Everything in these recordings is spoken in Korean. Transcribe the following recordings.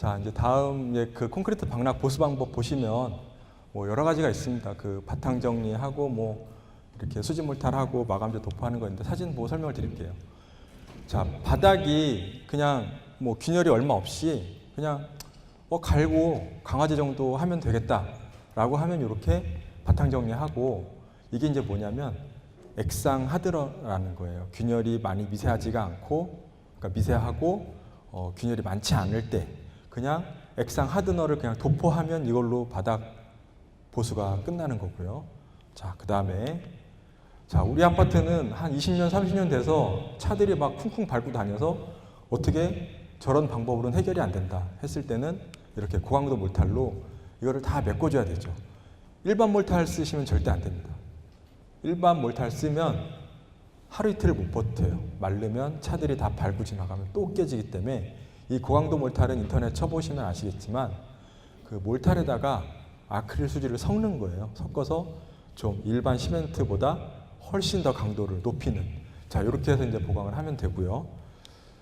자, 이제 다음 그 콘크리트 방락 보수 방법 보시면 뭐 여러 가지가 있습니다. 그 바탕 정리하고 뭐 이렇게 수지 몰탈하고 마감재 도포하는 거인데 사진 보고 설명을 드릴게요. 자, 바닥이 그냥 뭐 균열이 얼마 없이 그냥 갈고 강화제 정도 하면 되겠다라고 하면 이렇게 바탕 정리하고, 이게 이제 뭐냐면 액상 하드너라는 거예요. 균열이 많이 미세하지가 않고, 그러니까 미세하고 균열이 많지 않을 때 그냥 액상 하드너를 그냥 도포하면 이걸로 바닥 보수가 끝나는 거고요. 자, 그 다음에 자, 우리 아파트는 한 20년, 30년 돼서 차들이 막 쿵쿵 밟고 다녀서 어떻게 저런 방법으로는 해결이 안 된다 했을 때는 이렇게 고강도 몰탈로 이거를 다 메꿔줘야 되죠. 일반 몰탈 쓰시면 절대 안 됩니다. 일반 몰탈 쓰면 하루 이틀을 못 버텨요. 마르면 차들이 다 밟고 지나가면 또 깨지기 때문에 이 고강도 몰탈은 인터넷 쳐보시면 아시겠지만 그 몰탈에다가 아크릴 수지를 섞는 거예요. 섞어서 좀 일반 시멘트보다 훨씬 더 강도를 높이는, 자, 이렇게 해서 이제 보강을 하면 되고요.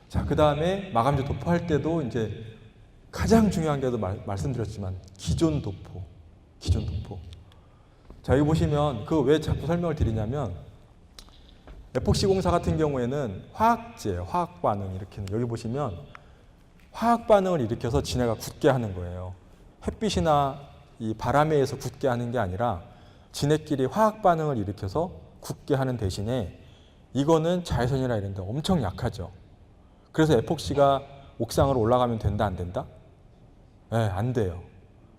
자, 그 다음에 마감재 도포할 때도 이제 가장 중요한 게도 말씀드렸지만 기존 도포. 자, 여기 보시면 그 왜 자꾸 설명을 드리냐면 에폭시 공사 같은 경우에는 화학재예요. 화학 반응 일으키는. 여기 보시면 화학 반응을 일으켜서 지네가 굳게 하는 거예요. 햇빛이나 이 바람에 의해서 굳게 하는 게 아니라 지네끼리 화학 반응을 일으켜서 굳게 하는 대신에 이거는 자외선이나 이런 데 엄청 약하죠. 그래서 에폭시가 옥상으로 올라가면 된다, 안 된다? 네, 안 돼요.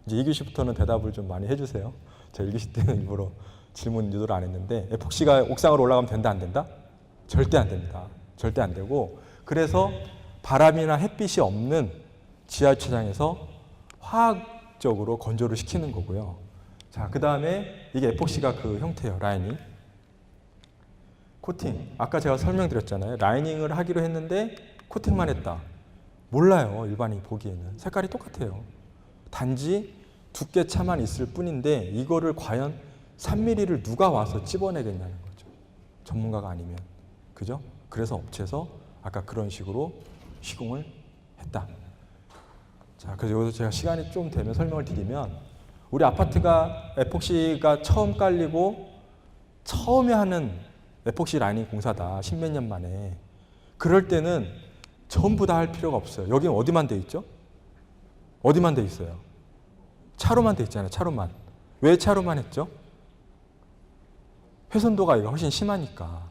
이제 2교시부터는 대답을 좀 많이 해주세요. 제가 1교시 때는 일부러 질문 유도를 안 했는데, 에폭시가 옥상으로 올라가면 된다, 안 된다? 절대 안 됩니다. 절대 안 되고, 그래서 바람이나 햇빛이 없는 지하 주차장에서 화학적으로 건조를 시키는 거고요. 자, 그 다음에 이게 에폭시가 그 형태예요. 라이닝. 코팅. 아까 제가 설명드렸잖아요. 라이닝을 하기로 했는데 코팅만 했다. 몰라요. 일반인이 보기에는. 색깔이 똑같아요. 단지 두께 차만 있을 뿐인데 이거를 과연 3mm를 누가 와서 찝어내겠냐는 거죠. 전문가가 아니면. 그죠? 그래서 업체에서 아까 그런 식으로 시공을 했다. 자, 그래서 여기서 제가 시간이 좀 되면 설명을 드리면, 우리 아파트가 에폭시가 처음 깔리고 처음에 하는 에폭시 라이닝 공사다. 십몇 년 만에. 그럴 때는 전부 다 할 필요가 없어요. 여기는 어디만 돼 있죠? 어디만 돼 있어요? 차로만 돼 있잖아요. 차로만. 왜 차로만 했죠? 훼손도가 이거 훨씬 심하니까.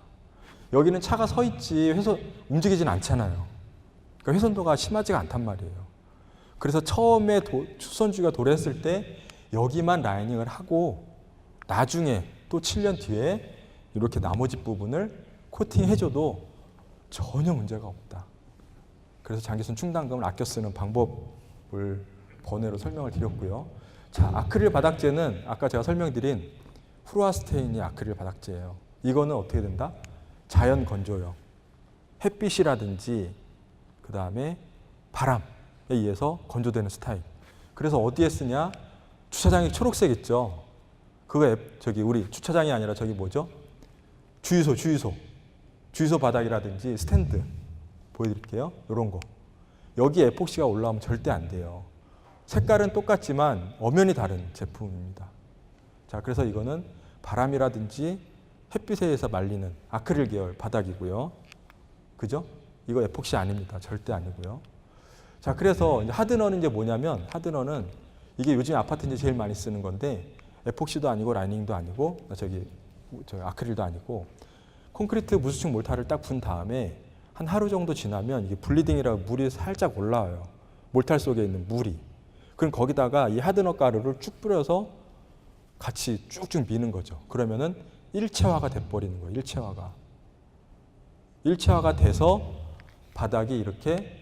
여기는 차가 서 있지 움직이진 않잖아요. 그러니까 훼손도가 심하지가 않단 말이에요. 그래서 처음에 수선주가 도래했을 때 여기만 라이닝을 하고 나중에 또 7년 뒤에 이렇게 나머지 부분을 코팅해줘도 전혀 문제가 없다. 그래서 장기순 충당금을 아껴 쓰는 방법을 번외로 설명을 드렸고요. 자, 아크릴 바닥재는 아까 제가 설명드린 후루아스테인이 아크릴 바닥재예요. 이거는 어떻게 된다? 자연 건조요. 햇빛이라든지 그 다음에 바람에 의해서 건조되는 스타일. 그래서 어디에 쓰냐? 주차장이 초록색 있죠. 그거 저기 우리 주차장이 아니라 저기 뭐죠? 주유소 바닥이라든지 스탠드 보여드릴게요. 이런 거. 여기 에폭시가 올라오면 절대 안 돼요. 색깔은 똑같지만 엄연히 다른 제품입니다. 자, 그래서 이거는 바람이라든지 햇빛에 의해서 말리는 아크릴 계열 바닥이고요. 그죠? 이거 에폭시 아닙니다. 절대 아니고요. 자, 그래서 이제 하드너는 이제 뭐냐면, 하드너는 이게 요즘 아파트 이제 제일 많이 쓰는 건데, 에폭시도 아니고 라이닝도 아니고 저기 아크릴도 아니고, 콘크리트 무수층 몰타를 딱 분 다음에 한 하루 정도 지나면 이게 블리딩이라고 물이 살짝 올라와요. 몰탈 속에 있는 물이. 그럼 거기다가 이 하드너 가루를 쭉 뿌려서 같이 쭉쭉 미는 거죠. 그러면은 일체화가 돼버리는 거예요. 일체화가 돼서 바닥이 이렇게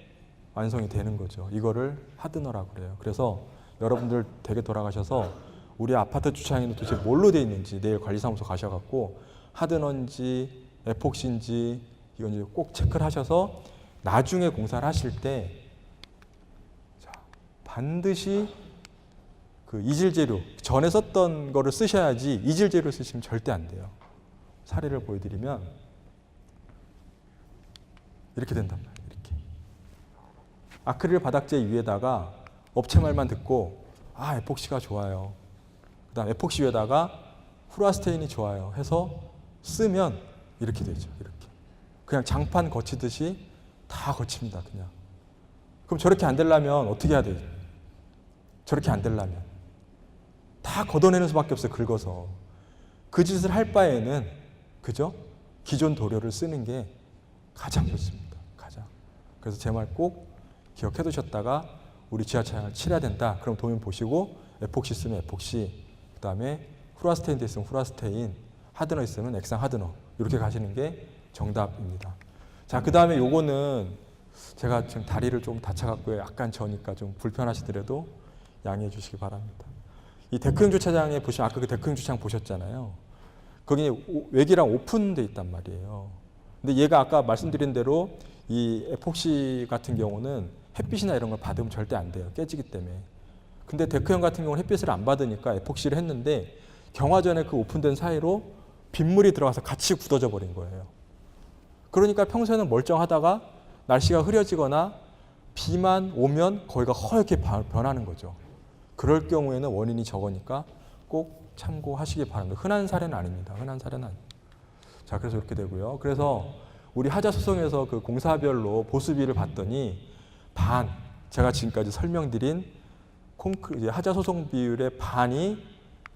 완성이 되는 거죠. 이거를 하드너라고 그래요. 그래서 여러분들 댁에 돌아가셔서 우리 아파트 주차장이 도대체 뭘로 되어 있는지 내일 관리사무소 가셔갖고 하드너인지 에폭시인지 이건 이제 꼭 체크를 하셔서 나중에 공사를 하실 때 반드시 그 이질 재료, 전에 썼던 거를 쓰셔야지 이질 재료 쓰시면 절대 안 돼요. 사례를 보여드리면 이렇게 된단 말이에요. 이렇게. 아크릴 바닥재 위에다가 업체 말만 듣고 에폭시가 좋아요. 그다음 에폭시 위에다가 후라스테인이 좋아요 해서 쓰면 이렇게 되죠. 이렇게. 그냥 장판 거치듯이 다 거칩니다. 그냥. 그럼 저렇게 안 되려면 어떻게 해야 돼요? 저렇게 안 되려면 다 걷어내는 수밖에 없어요. 긁어서. 그 짓을 할 바에는 그죠? 기존 도료를 쓰는 게 가장 좋습니다. 가장. 그래서 제 말 꼭 기억해 두셨다가 우리 지하차량을 칠해야 된다. 그럼 도면 보시고 에폭시 쓰면 에폭시, 그 다음에 후라스테인 돼 있으면 후라스테인, 하드너 있으면 액상 하드너 이렇게 가시는 게 정답입니다. 자, 그 다음에 요거는 제가 지금 다리를 좀 다쳐갖고 약간 저니까 좀 불편하시더라도 양해해 주시기 바랍니다. 이 데크형 주차장에 보시면 아까 그 데크형 주차장 보셨잖아요. 거기 외기랑 오픈돼 있단 말이에요. 근데 얘가 아까 말씀드린 대로 이 에폭시 같은 경우는 햇빛이나 이런 걸 받으면 절대 안 돼요. 깨지기 때문에. 근데 데크형 같은 경우는 햇빛을 안 받으니까 에폭시를 했는데 경화전에 그 오픈된 사이로 빗물이 들어가서 같이 굳어져 버린 거예요. 그러니까 평소에는 멀쩡하다가 날씨가 흐려지거나 비만 오면 거기가 허옇게 변하는 거죠. 그럴 경우에는 원인이 적으니까 꼭 참고하시기 바랍니다. 흔한 사례는 아닙니다. 흔한 사례는 아닙니다. 자, 그래서 이렇게 되고요. 그래서 우리 하자 소송에서 그 공사별로 보수비를 봤더니 반, 제가 지금까지 설명드린 하자 소송 비율의 반이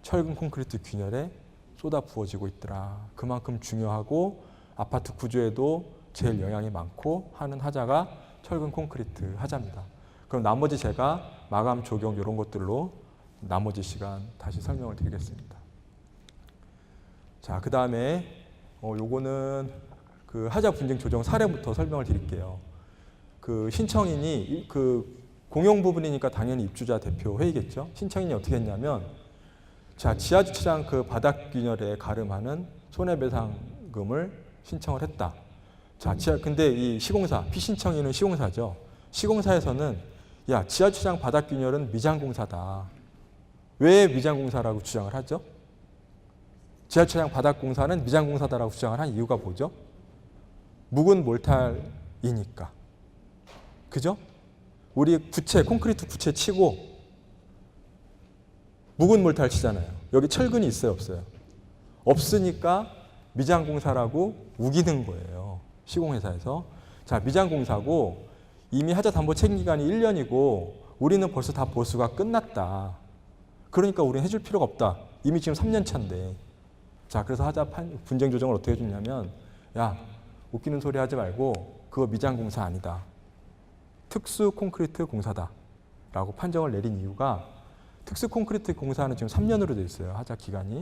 철근 콘크리트 균열에 쏟아 부어지고 있더라. 그만큼 중요하고 아파트 구조에도 제일 영향이 많고 하는 하자가 철근 콘크리트 하자입니다. 그럼 나머지 제가 마감 적용 이런 것들로 나머지 시간 다시 설명을 드리겠습니다. 자, 그 다음에 요거는 그 하자 분쟁 조정 사례부터 설명을 드릴게요. 그 신청인이 그 공용 부분이니까 당연히 입주자 대표 회의겠죠. 신청인이 어떻게 했냐면, 자, 지하주차장 그 바닥 균열에 가름하는 손해배상금을 신청을 했다. 자, 근데 이 시공사, 피신청인은 시공사죠. 시공사에서는 야, 지하주차장 바닥 균열은 미장공사다. 왜 미장공사라고 주장을 하죠? 지하주차장 바닥 공사는 미장공사다라고 주장을 한 이유가 뭐죠? 묵은 몰탈이니까. 그죠? 우리 구체, 콘크리트 구체 치고 묵은 몰탈 치잖아요. 여기 철근이 있어요, 없어요? 없으니까 미장공사라고 우기는 거예요. 시공회사에서. 자, 미장공사고 이미 하자 담보 책임 기간이 1년이고 우리는 벌써 다 보수가 끝났다. 그러니까 우리는 해줄 필요가 없다. 이미 지금 3년 차인데. 자, 그래서 하자 분쟁 조정을 어떻게 해주냐면, 야, 웃기는 소리 하지 말고 그거 미장공사 아니다. 특수 콘크리트 공사다. 라고 판정을 내린 이유가 특수 콘크리트 공사는 지금 3년으로 돼 있어요. 하자 기간이.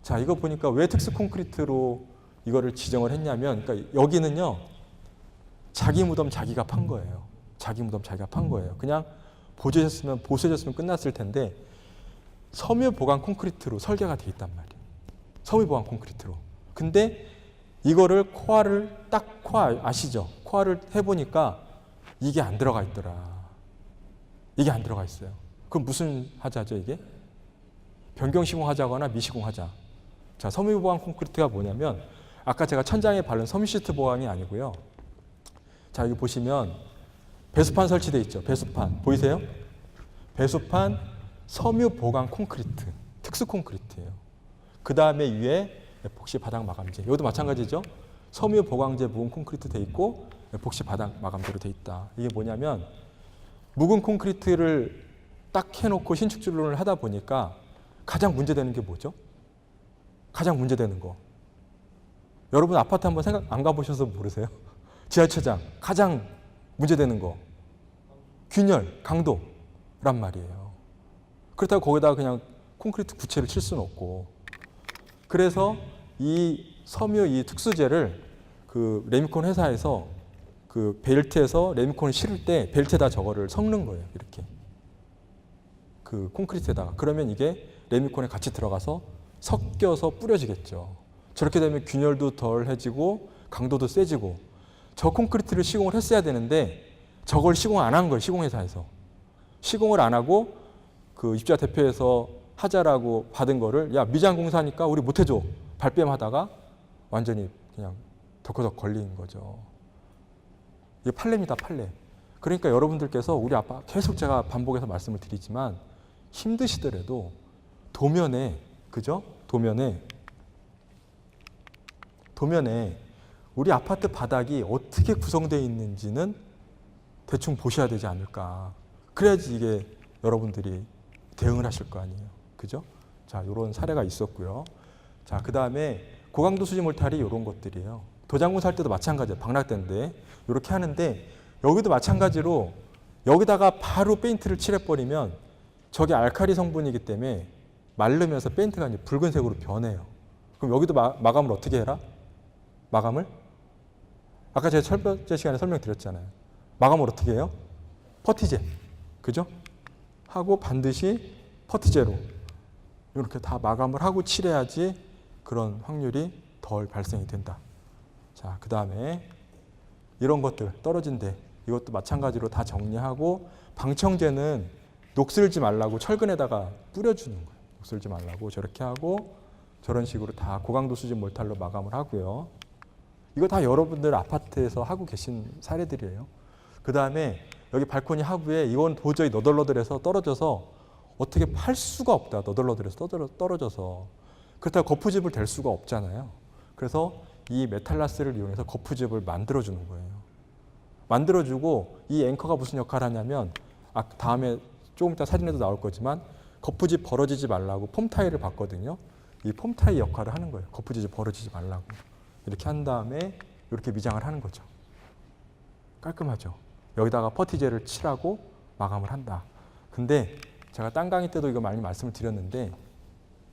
자, 이거 보니까 왜 특수 콘크리트로 이거를 지정을 했냐면, 그러니까 여기는요, 자기 무덤 자기가 판 거예요. 자기 무덤 자기가 판 거예요. 그냥 보수해줬으면 끝났을 텐데 섬유 보강 콘크리트로 설계가 돼 있단 말이에요. 섬유 보강 콘크리트로. 근데 이거를 코아 아시죠? 코아를 해보니까 이게 안 들어가 있더라. 이게 안 들어가 있어요. 그럼 무슨 하자죠, 이게? 변경 시공하자거나 미시공하자. 자, 섬유 보강 콘크리트가 뭐냐면 아까 제가 천장에 바른 섬유 시트 보강이 아니고요. 자, 여기 보시면 배수판 설치되어 있죠. 배수판. 보이세요? 배수판 섬유 보강 콘크리트. 특수 콘크리트예요. 그 다음에 위에 에폭시 바닥 마감재. 이것도 마찬가지죠. 섬유 보강재 묵은 콘크리트 돼 있고 에폭시 바닥 마감재로 돼 있다. 이게 뭐냐면 묵은 콘크리트를 딱 해놓고 신축 주론을 하다 보니까 가장 문제되는 게 뭐죠? 가장 문제되는 거. 여러분 아파트 한번 생각 안 가보셔서 모르세요? 지하주차장 가장 문제되는 거. 균열, 강도란 말이에요. 그렇다고 거기다가 그냥 콘크리트 구체를 칠 수는 없고. 그래서 이 섬유 이 특수재를 그 레미콘 회사에서 그 벨트에서 레미콘을 실을 때 벨트에다 저거를 섞는 거예요. 이렇게. 그 콘크리트에다가. 그러면 이게 레미콘에 같이 들어가서 섞여서 뿌려지겠죠. 저렇게 되면 균열도 덜해지고 강도도 세지고. 저 콘크리트를 시공을 했어야 되는데 저걸 시공 안 한 거예요. 시공회사에서. 시공을 안 하고 그 입주자 대표에서 하자라고 받은 거를 야, 미장공사니까 우리 못 해줘. 발뺌하다가 완전히 그냥 덕커덕 걸린 거죠. 이게 판례입니다. 판례. 그러니까 여러분들께서 우리 아빠 계속 제가 반복해서 말씀을 드리지만 힘드시더라도 도면에 그죠? 도면에 우리 아파트 바닥이 어떻게 구성되어 있는지는 대충 보셔야 되지 않을까. 그래야지 이게 여러분들이 대응을 하실 거 아니에요. 그죠? 자, 이런 사례가 있었고요. 자, 그 다음에 고강도 수지 몰탈이 이런 것들이에요. 도장공사 할 때도 마찬가지예요. 방락대인데 이렇게 하는데 여기도 마찬가지로 여기다가 바로 페인트를 칠해버리면 저게 알칼리 성분이기 때문에 마르면서 페인트가 이제 붉은색으로 변해요. 그럼 여기도 마감을 어떻게 해라? 마감을? 아까 제가 첫 번째 시간에 설명드렸잖아요. 마감을 어떻게 해요? 퍼티제. 그죠? 하고 반드시 퍼티제로 이렇게 다 마감을 하고 칠해야지 그런 확률이 덜 발생이 된다. 자, 그 다음에 이런 것들 떨어진데 이것도 마찬가지로 다 정리하고 방청제는 녹슬지 말라고 철근에다가 뿌려주는 거예요. 녹슬지 말라고 저렇게 하고 저런 식으로 다 고강도 수지 몰탈로 마감을 하고요. 이거 다 여러분들 아파트에서 하고 계신 사례들이에요. 그 다음에 여기 발코니 하부에 이건 도저히 너덜너덜해서 떨어져서 어떻게 팔 수가 없다. 너덜너덜해서 떨어져서. 그렇다고 거푸집을 댈 수가 없잖아요. 그래서 이 메탈라스를 이용해서 거푸집을 만들어주는 거예요. 만들어주고 이 앵커가 무슨 역할을 하냐면 다음에 조금 이따 사진에도 나올 거지만 거푸집 벌어지지 말라고 폼타일을 봤거든요. 이 폼타일 역할을 하는 거예요. 거푸집이 벌어지지 말라고. 이렇게 한 다음에 이렇게 미장을 하는 거죠. 깔끔하죠. 여기다가 퍼티제를 칠하고 마감을 한다. 근데 제가 딴 강의 때도 이거 많이 말씀을 드렸는데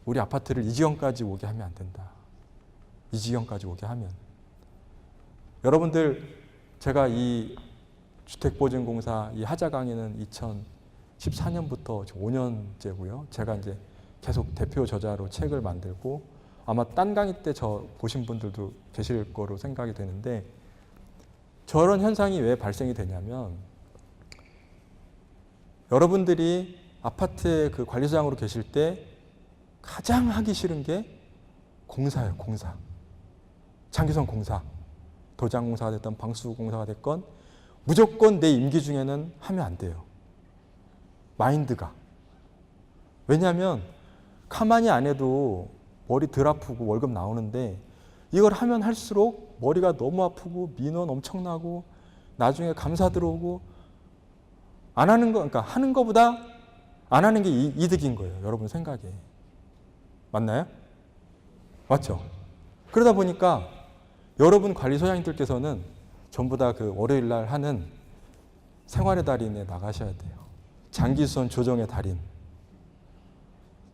우리 아파트를 이 지경까지 오게 하면 안 된다. 이 지경까지 오게 하면. 여러분들 제가 이 주택보증공사 이 하자 강의는 2014년부터 5년째고요. 제가 이제 계속 대표 저자로 책을 만들고 아마 딴 강의 때 저 보신 분들도 계실 거로 생각이 되는데 저런 현상이 왜 발생이 되냐면 여러분들이 아파트의 그 관리소장으로 계실 때 가장 하기 싫은 게 공사예요. 공사. 장기성 공사. 도장공사가 됐건 방수공사가 됐건 무조건 내 임기 중에는 하면 안 돼요. 마인드가. 왜냐하면 가만히 안 해도 머리 덜 아프고 월급 나오는데 이걸 하면 할수록 머리가 너무 아프고 민원 엄청나고 나중에 감사 들어오고 안 하는 거, 그러니까 하는 거보다 안 하는 게 이득인 거예요. 여러분 생각에. 맞나요? 맞죠? 그러다 보니까 여러분 관리소장님들께서는 전부 다 그 월요일 날 하는 생활의 달인에 나가셔야 돼요. 장기수선 조정의 달인.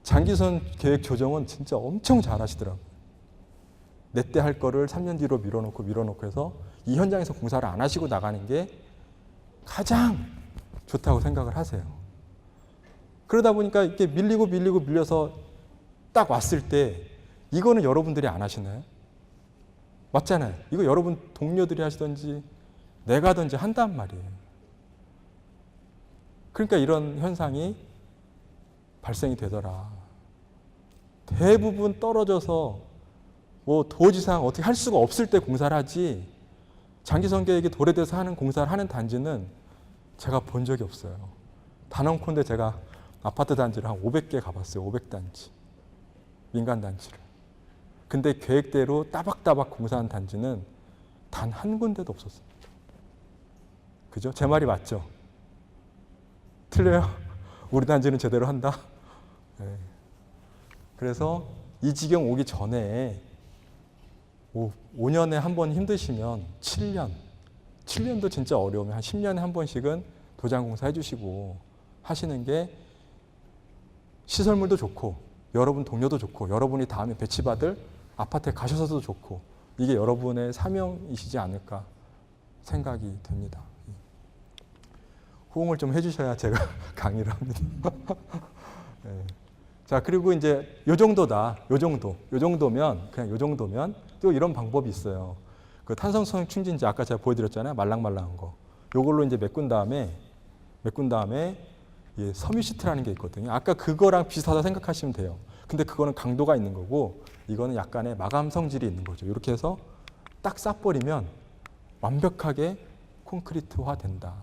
장기수선 계획 조정은 진짜 엄청 잘 하시더라고요. 내 때 할 거를 3년 뒤로 밀어놓고 해서 이 현장에서 공사를 안 하시고 나가는 게 가장 좋다고 생각을 하세요. 그러다 보니까 이렇게 밀려서 딱 왔을 때 이거는 여러분들이 안 하시나요? 맞잖아요. 이거 여러분 동료들이 하시든지 내가 하든지 한단 말이에요. 그러니까 이런 현상이 발생이 되더라. 대부분 떨어져서 뭐 도지상 어떻게 할 수가 없을 때 공사를 하지 장기성 계획이 도래돼서 하는 공사를 하는 단지는 제가 본 적이 없어요. 단언컨대 제가 아파트 단지를 한 500개 가봤어요. 500단지. 민간 단지를. 근데 계획대로 따박따박 공사한 단지는 단 한 군데도 없었습니다. 그죠? 제 말이 맞죠? 틀려요? 우리 단지는 제대로 한다? 네. 그래서 이 지경 오기 전에 5년에 한 번 힘드시면 7년도 진짜 어려우면 한 10년에 한 번씩은 도장공사 해주시고 하시는 게 시설물도 좋고 여러분 동료도 좋고 여러분이 다음에 배치받을 아파트에 가셔서도 좋고 이게 여러분의 사명이시지 않을까 생각이 됩니다. 호응을 좀 해주셔야 제가 강의를 합니다. 네. 자, 그리고 이제 요 정도다. 요 정도면 그냥 요 정도면 또 이런 방법이 있어요. 그 탄성성 충진지 아까 제가 보여드렸잖아요. 말랑말랑한 거. 요걸로 이제 메꾼 다음에 예, 섬유 시트라는 게 있거든요. 아까 그거랑 비슷하다 생각하시면 돼요. 근데 그거는 강도가 있는 거고 이거는 약간의 마감 성질이 있는 거죠. 이렇게 해서 딱 싸버리면 완벽하게 콘크리트화 된다.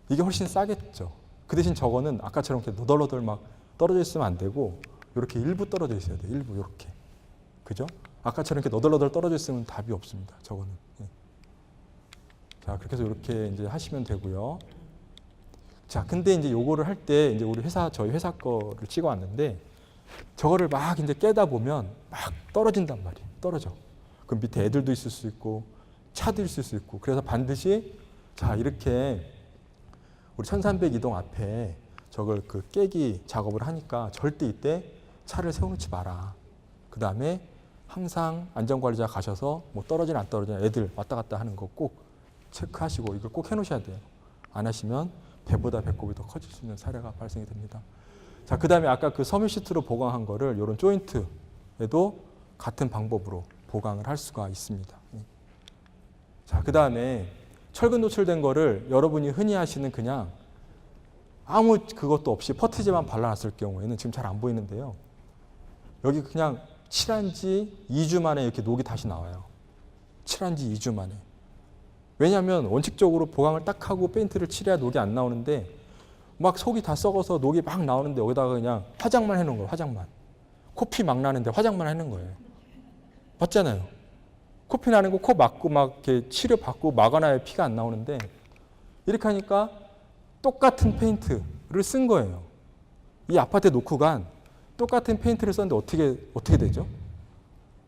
이게 훨씬 싸겠죠. 그 대신 저거는 아까처럼 이렇게 너덜너덜 막 떨어져 있으면 안 되고 이렇게 일부 떨어져 있어야 돼요. 일부 이렇게. 그죠? 아까처럼 이렇게 너덜너덜 떨어져 있으면 답이 없습니다. 저거는. 예. 자, 그렇게 해서 이렇게 이제 하시면 되고요. 자, 근데 이제 요거를 할 때 이제 우리 저희 회사 거를 찍어 왔는데 저거를 막 이제 깨다 보면 막 떨어진단 말이에요. 떨어져. 그럼 밑에 애들도 있을 수 있고 차도 있을 수 있고 그래서 반드시 자, 이렇게 우리 1302동 앞에 저걸 그 깨기 작업을 하니까 절대 이때 차를 세워놓지 마라. 그 다음에 항상 안전관리자 가셔서 뭐 떨어지나 안 떨어지나 애들 왔다 갔다 하는 거 꼭 체크하시고 이걸 꼭 해놓으셔야 돼요. 안 하시면 배보다 배꼽이 더 커질 수 있는 사례가 발생이 됩니다. 자, 그 다음에 아까 그 섬유 시트로 보강한 거를 이런 조인트에도 같은 방법으로 보강을 할 수가 있습니다. 자, 그 다음에 철근 노출된 거를 여러분이 흔히 하시는 그냥 아무 그것도 없이 퍼티지만 발라놨을 경우에는 지금 잘 안 보이는데요. 여기 그냥 칠한 지 2주 만에 이렇게 녹이 다시 나와요. 칠한 지 2주 만에. 왜냐하면 원칙적으로 보강을 딱 하고 페인트를 칠해야 녹이 안 나오는데 막 속이 다 썩어서 녹이 막 나오는데 여기다가 그냥 화장만 해놓은 거예요. 화장만. 코피 막 나는데 화장만 해놓은 거예요. 맞잖아요. 코피 나는 거 코 막고 막 이렇게 치료받고 막아놔야 피가 안 나오는데 이렇게 하니까 똑같은 페인트를 쓴 거예요. 이 아파트에 놓고 간 똑같은 페인트를 썼는데 어떻게 되죠?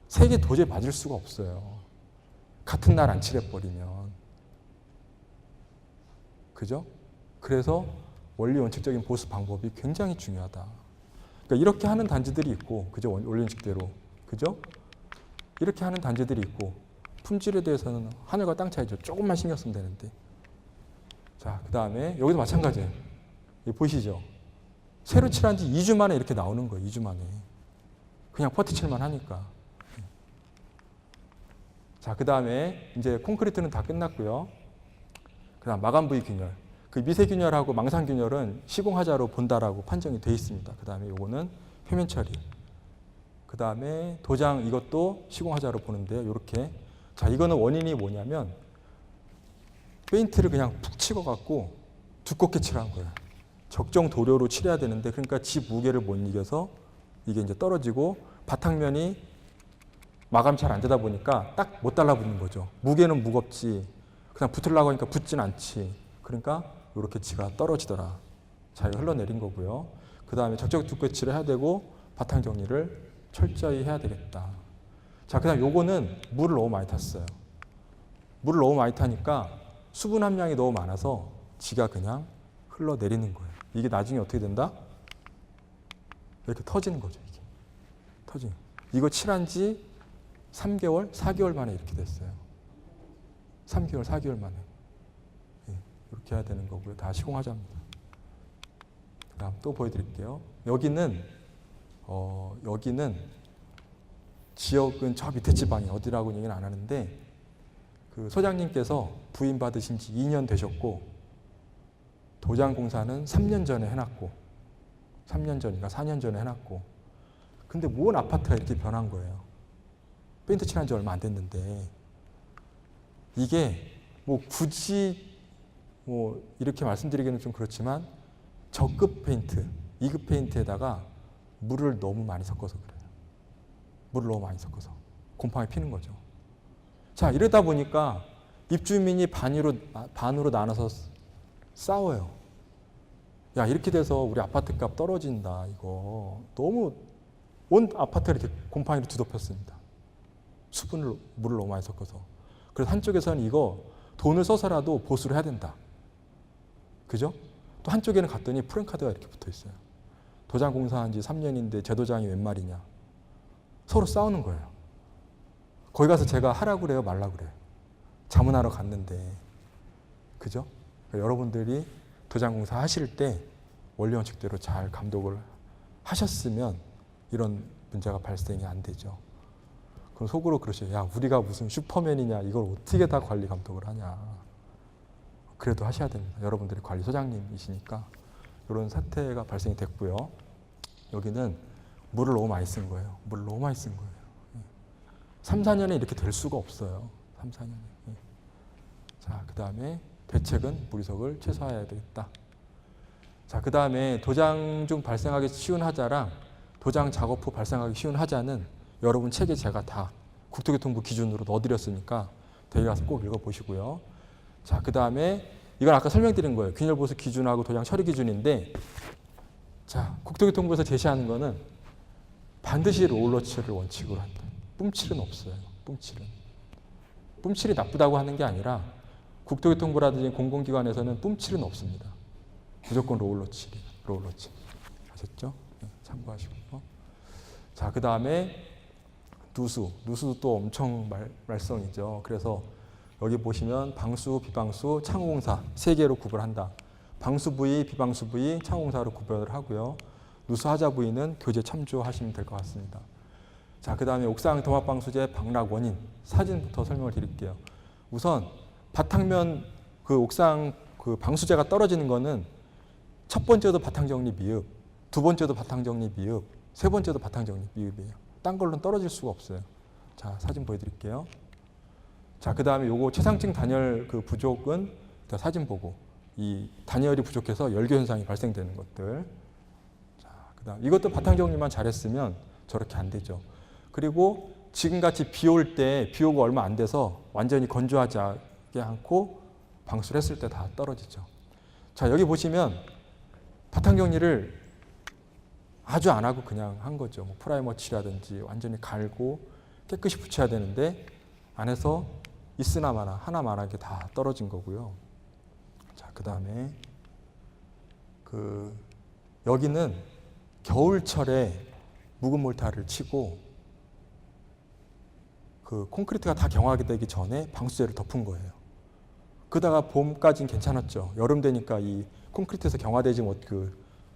색이 도저히 맞을 수가 없어요. 같은 날 안 칠해버리면. 그죠? 그래서 원리 원칙적인 보수 방법이 굉장히 중요하다. 그러니까 이렇게 하는 단지들이 있고, 그죠? 원리 원칙대로. 그죠? 이렇게 하는 단지들이 있고, 품질에 대해서는 하늘과 땅 차이죠. 조금만 신경 쓰면 되는데. 자, 그 다음에 여기도 마찬가지예요. 여기 보이시죠? 새로 칠한 지 2주 만에 이렇게 나오는 거예요. 2주 만에. 그냥 퍼티 칠만 하니까. 자, 그 다음에 이제 콘크리트는 다 끝났고요. 그 다음 마감 부위 균열. 그 미세 균열하고 망상 균열은 시공하자로 본다라고 판정이 되어 있습니다. 그 다음에 요거는 표면 처리. 그 다음에 도장 이것도 시공하자로 보는데요. 이렇게. 자, 이거는 원인이 뭐냐면 페인트를 그냥 푹 찍어갖고 두껍게 칠한 거예요. 적정 도료로 칠해야 되는데 그러니까 지 무게를 못 이겨서 이게 이제 떨어지고 바탕면이 마감 잘 안 되다 보니까 딱 못 달라붙는 거죠. 무게는 무겁지 그냥 붙으려고 하니까 붙진 않지. 그러니까 이렇게 지가 떨어지더라. 자, 이거 흘러내린 거고요. 그 다음에 적정 두께칠을 해야 되고 바탕 정리를 철저히 해야 되겠다. 자, 그 다음 요거는 물을 너무 많이 탔어요. 물을 너무 많이 타니까 수분 함량이 너무 많아서 지가 그냥 흘러내리는 거예요. 이게 나중에 어떻게 된다? 이렇게 터지는 거죠. 이게 터지는. 이거 칠한 지 3개월, 4개월 만에 이렇게 됐어요. 3개월, 4개월 만에. 예, 이렇게 해야 되는 거고요. 다 시공하자입니다. 그 다음 또 보여드릴게요. 여기는 지역은 저 밑에 지방이 어디라고 얘기는 안 하는데 그 소장님께서 부임 받으신 지 2년 되셨고 도장 공사는 3년 전에 해놨고 3년 전인가 4년 전에 해놨고 근데 뭔 아파트가 이렇게 변한 거예요. 페인트 칠한 지 얼마 안 됐는데 이게 뭐 굳이 뭐 이렇게 말씀드리기는 좀 그렇지만 저급 페인트, 2급 페인트에다가 물을 너무 많이 섞어서 그래요. 물을 너무 많이 섞어서 곰팡이 피는 거죠. 자, 이러다 보니까 입주민이 반으로 나눠서 싸워요. 야, 이렇게 돼서 우리 아파트 값 떨어진다. 이거 너무 온 아파트가 이렇게 곰팡이로 뒤덮였습니다. 물을 너무 많이 섞어서. 그래서 한쪽에서는 이거 돈을 써서라도 보수를 해야 된다. 그죠? 또 한쪽에는 갔더니 프랜카드가 이렇게 붙어 있어요. 도장 공사한 지 3년인데 제 도장이 웬 말이냐. 서로 싸우는 거예요. 거기 가서 제가 하라고 그래요, 말라고 그래요. 자문하러 갔는데. 그죠? 그러니까 여러분들이 도장 공사 하실 때 원리 원칙대로 잘 감독을 하셨으면 이런 문제가 발생이 안 되죠. 그럼 속으로 그러셔요. 야, 우리가 무슨 슈퍼맨이냐. 이걸 어떻게 다 관리 감독을 하냐. 그래도 하셔야 됩니다. 여러분들이 관리소장님이시니까 이런 사태가 발생이 됐고요. 여기는 물을 너무 많이 쓴 거예요. 물을 너무 많이 쓴 거예요. 3, 4년에 이렇게 될 수가 없어요. 3, 4년에. 자, 그 다음에 배책은 무리석을 최소화해야 되겠다. 자, 그 다음에 도장 중 발생하기 쉬운 하자랑 도장 작업 후 발생하기 쉬운 하자는 여러분 책에 제가 다 국토교통부 기준으로 넣어드렸으니까 대기 가서 꼭 읽어보시고요. 자, 그 다음에 이건 아까 설명드린 거예요. 균열보수 기준하고 도장 처리 기준인데, 자, 국토교통부에서 제시하는 거는 반드시 롤러칠을 원칙으로 한다. 뿜칠은 없어요. 뿜칠이 나쁘다고 하는 게 아니라 국토교통부라든지 공공기관에서는 뿜칠은 없습니다. 무조건 롤러칠. 아셨죠? 네, 참고하시고요. 자, 그 다음에 누수도 또 엄청 말썽이죠. 그래서 여기 보시면 방수, 비방수, 창호공사 세 개로 구별한다. 방수 부위, 비방수 부위, 창호공사로 구별을 하고요. 누수하자 부위는 교재 참조하시면 될 것 같습니다. 자, 그 다음에 옥상 도마방수제 방락 원인 사진부터 설명을 드릴게요. 우선 바탕면 그 옥상 그 방수제가 떨어지는 거는 첫 번째도 바탕정리 미흡, 두 번째도 바탕정리 미흡, 세 번째도 바탕정리 미흡이에요. 딴 걸로는 떨어질 수가 없어요. 자, 사진 보여드릴게요. 자, 그 다음에 요거 최상층 단열 그 부족은 사진 보고 이 단열이 부족해서 열교 현상이 발생되는 것들. 자, 그 다음 이것도 바탕정리만 잘했으면 저렇게 안 되죠. 그리고 지금같이 비 올 때 비 오고 얼마 안 돼서 완전히 건조하지 않고 방수를 했을 때 다 떨어지죠. 자, 여기 보시면 바탕정리를 아주 안 하고 그냥 한 거죠. 뭐 프라이머 칠이라든지 완전히 갈고 깨끗이 붙여야 되는데 안에서 있으나 마나 하나만하게 다 떨어진 거고요. 자, 그 다음에 여기는 겨울철에 묵은 몰타를 치고 그 콘크리트가 다 경화하게 되기 전에 방수제를 덮은 거예요. 그러다가 봄까지는 괜찮았죠. 여름 되니까 이 콘크리트에서 경화되지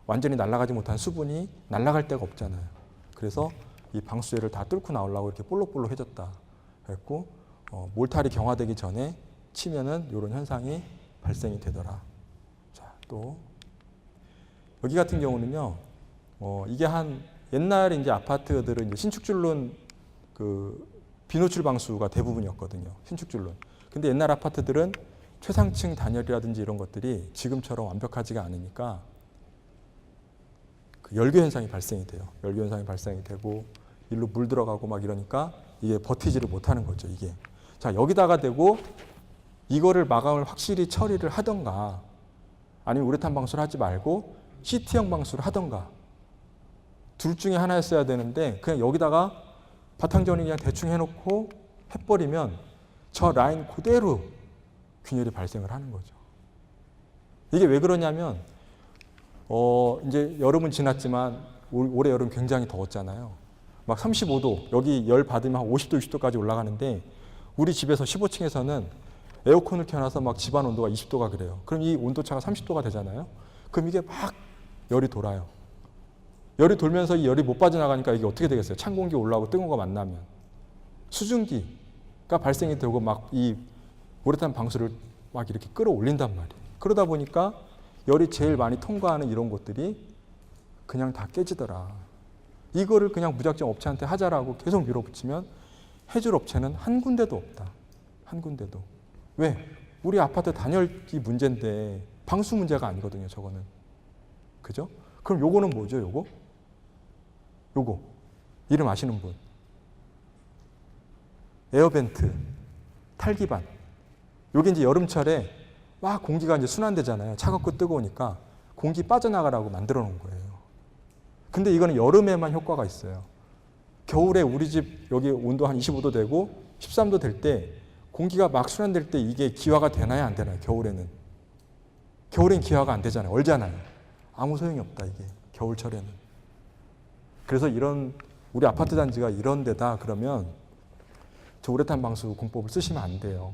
완전히 날아가지 못한 수분이 날아갈 데가 없잖아요. 그래서 이 방수제를 다 뚫고 나오려고 이렇게 볼록볼록해졌다. 그랬고 몰탈이 경화되기 전에 치면은 이런 현상이 발생이 되더라. 자, 또 여기 같은 경우는요. 이게 옛날에 이제 아파트들은 이제 신축줄론 그 비노출 방수가 대부분이었거든요. 신축줄론. 근데 옛날 아파트들은 최상층 단열이라든지 이런 것들이 지금처럼 완벽하지가 않으니까 그 열교 현상이 발생이 돼요. 열교 현상이 발생이 되고 일로 물 들어가고 막 이러니까 이게 버티지를 못하는 거죠. 이게. 자, 여기다가 대고 이거를 마감을 확실히 처리를 하던가 아니면 우레탄 방수를 하지 말고 시트형 방수를 하던가 둘 중에 하나였어야 되는데 그냥 여기다가 바탕정리 그냥 대충 해놓고 해버리면 저 라인 그대로 균열이 발생을 하는 거죠. 이게 왜 그러냐면 이제 여름은 지났지만 올해 여름 굉장히 더웠잖아요. 막 35도, 여기 열 받으면 한 50도, 60도까지 올라가는데 우리 집에서 15층에서는 에어컨을 켜놔서 막 집안 온도가 20도가 그래요. 그럼 이 온도차가 30도가 되잖아요. 그럼 이게 막 열이 돌아요. 열이 돌면서 이 열이 못 빠져나가니까 이게 어떻게 되겠어요? 찬 공기 올라오고 뜨거운 거 만나면. 수증기가 발생이 되고 막 이 우레탄 방수를 막 이렇게 끌어올린단 말이에요. 그러다 보니까 열이 제일 많이 통과하는 이런 곳들이 그냥 다 깨지더라. 이거를 그냥 무작정 업체한테 하자라고 계속 밀어붙이면 해줄 업체는 한 군데도 없다. 한 군데도. 왜? 우리 아파트 단열기 문제인데 방수 문제가 아니거든요. 저거는. 그죠? 그럼 요거는 뭐죠? 요거. 이름 아시는 분? 에어벤트, 탈기반. 요게 이제 여름철에 막 공기가 이제 순환되잖아요. 차갑고 뜨거우니까 공기 빠져나가라고 만들어 놓은 거예요. 근데 이거는 여름에만 효과가 있어요. 겨울에 우리 집 여기 온도 한 25도 되고 13도 될 때 공기가 막 순환될 때 이게 기화가 되나요? 안 되나요? 겨울에는. 겨울엔 기화가 안 되잖아요. 얼잖아요. 아무 소용이 없다 이게 겨울철에는. 그래서 우리 아파트 단지가 이런 데다 그러면 저 우레탄 방수 공법을 쓰시면 안 돼요.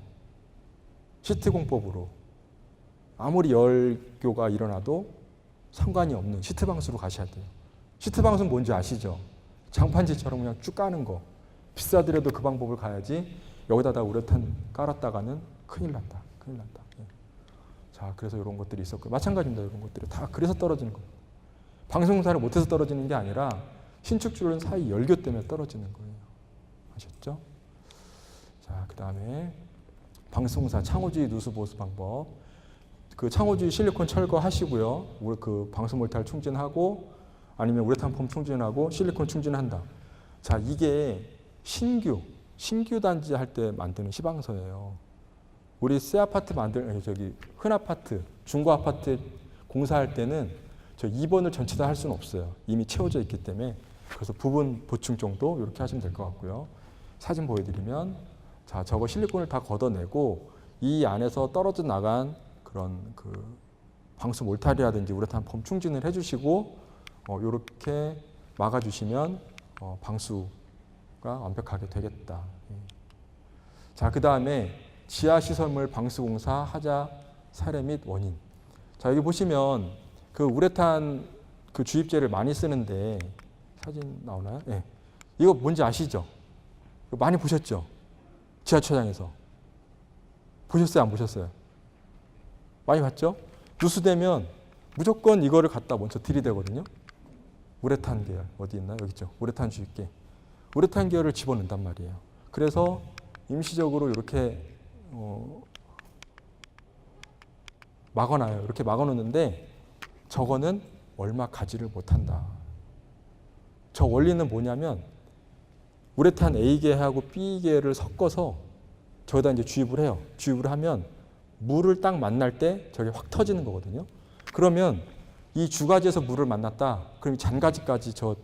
시트 공법으로. 아무리 열교가 일어나도 상관이 없는 시트 방수로 가셔야 돼요. 시트 방수는 뭔지 아시죠? 장판지처럼 그냥 쭉 까는 거. 비싸더라도 그 방법을 가야지 여기다가 우레탄 깔았다가는 큰일 난다. 큰일 난다. 예. 자, 그래서 이런 것들이 있었고 마찬가지입니다. 이런 것들이 다 그래서 떨어지는 거예요. 방수공사를 못해서 떨어지는 게 아니라 신축줄론 사이 열교 때문에 떨어지는 거예요. 아셨죠? 자, 그 다음에 방수공사 창호지 누수 보수 방법. 그 창호주의 실리콘 철거하시고요. 그 방수몰탈 충진하고 아니면 우레탄 폼 충진하고 실리콘 충진한다. 자, 이게 신규 단지 할 때 만드는 시방서예요. 우리 새 아파트 큰 아파트, 중고 아파트 공사할 때는 저 2번을 전체 다 할 수는 없어요. 이미 채워져 있기 때문에. 그래서 부분 보충 정도 이렇게 하시면 될 것 같고요. 사진 보여드리면, 자, 저거 실리콘을 다 걷어내고 이 안에서 떨어져 나간 그런 그 방수 몰탈이라든지 우레탄 폼 충진을 해주시고 이렇게 막아주시면 방수가 완벽하게 되겠다. 자, 그 다음에 지하시설물 방수공사 하자 사례 및 원인. 자, 여기 보시면 그 우레탄 그 주입제를 많이 쓰는데 사진 나오나요? 네. 이거 뭔지 아시죠? 많이 보셨죠? 지하철장에서. 보셨어요? 안 보셨어요? 많이 봤죠? 누수되면 무조건 이거를 갖다 먼저 들이대거든요. 우레탄 계열 어디 있나요? 여기 있죠. 우레탄 주입계. 우레탄 계열을 집어넣는단 말이에요. 그래서 임시적으로 이렇게 막아놔요. 이렇게 막아놓는데 저거는 얼마 가지를 못한다. 저 원리는 뭐냐면 우레탄 A계하고 B계를 섞어서 저기다 이제 주입을 해요. 주입을 하면 물을 딱 만날 때 저게 확 터지는 거거든요. 그러면 이 주가지에서 물을 만났다. 그럼 잔가지까지 저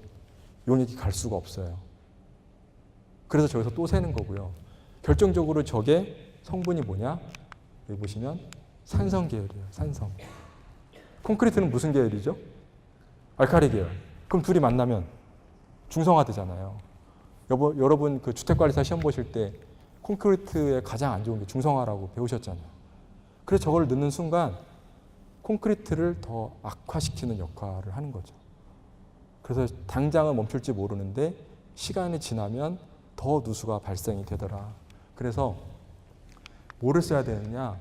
용액이 갈 수가 없어요. 그래서 저기서 또 새는 거고요. 결정적으로 저게 성분이 뭐냐? 여기 보시면 산성 계열이에요. 산성. 콘크리트는 무슨 계열이죠? 알칼리 계열. 그럼 둘이 만나면 중성화되잖아요. 여러분 그 주택관리사 시험 보실 때 콘크리트의 가장 안 좋은 게 중성화라고 배우셨잖아요. 그래서 저걸 넣는 순간 콘크리트를 더 악화시키는 역할을 하는 거죠. 그래서 당장은 멈출지 모르는데 시간이 지나면 더 누수가 발생이 되더라. 그래서 뭐를 써야 되느냐?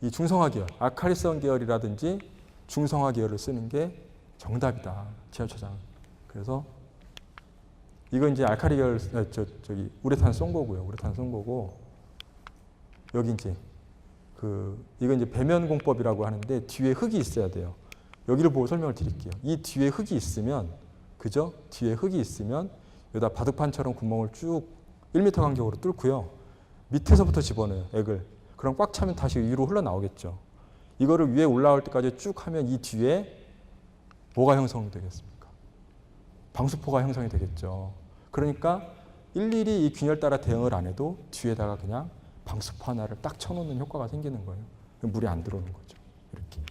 이 중성화 계열, 알칼리성 계열이라든지 중성화 계열을 쓰는 게 정답이다. 지하철장. 그래서 이건 이제 알칼리 계열, 저기 우레탄 쏜 거고요. 우레탄 쏜 거고 여기 이제 이건 이제 배면 공법이라고 하는데 뒤에 흙이 있어야 돼요. 여기를 보고 설명을 드릴게요. 이 뒤에 흙이 있으면, 그죠? 뒤에 흙이 있으면 여기다 바둑판처럼 구멍을 쭉 1m 간격으로 뚫고요. 밑에서부터 집어넣어요. 액을. 그럼 꽉 차면 다시 위로 흘러나오겠죠. 이거를 위에 올라올 때까지 쭉 하면 이 뒤에 뭐가 형성이 되겠습니까? 방수포가 형성이 되겠죠. 그러니까 일일이 이 균열 따라 대응을 안 해도 뒤에다가 그냥 방수포 하나를 딱 쳐놓는 효과가 생기는 거예요. 물이 안 들어오는 거죠. 이렇게.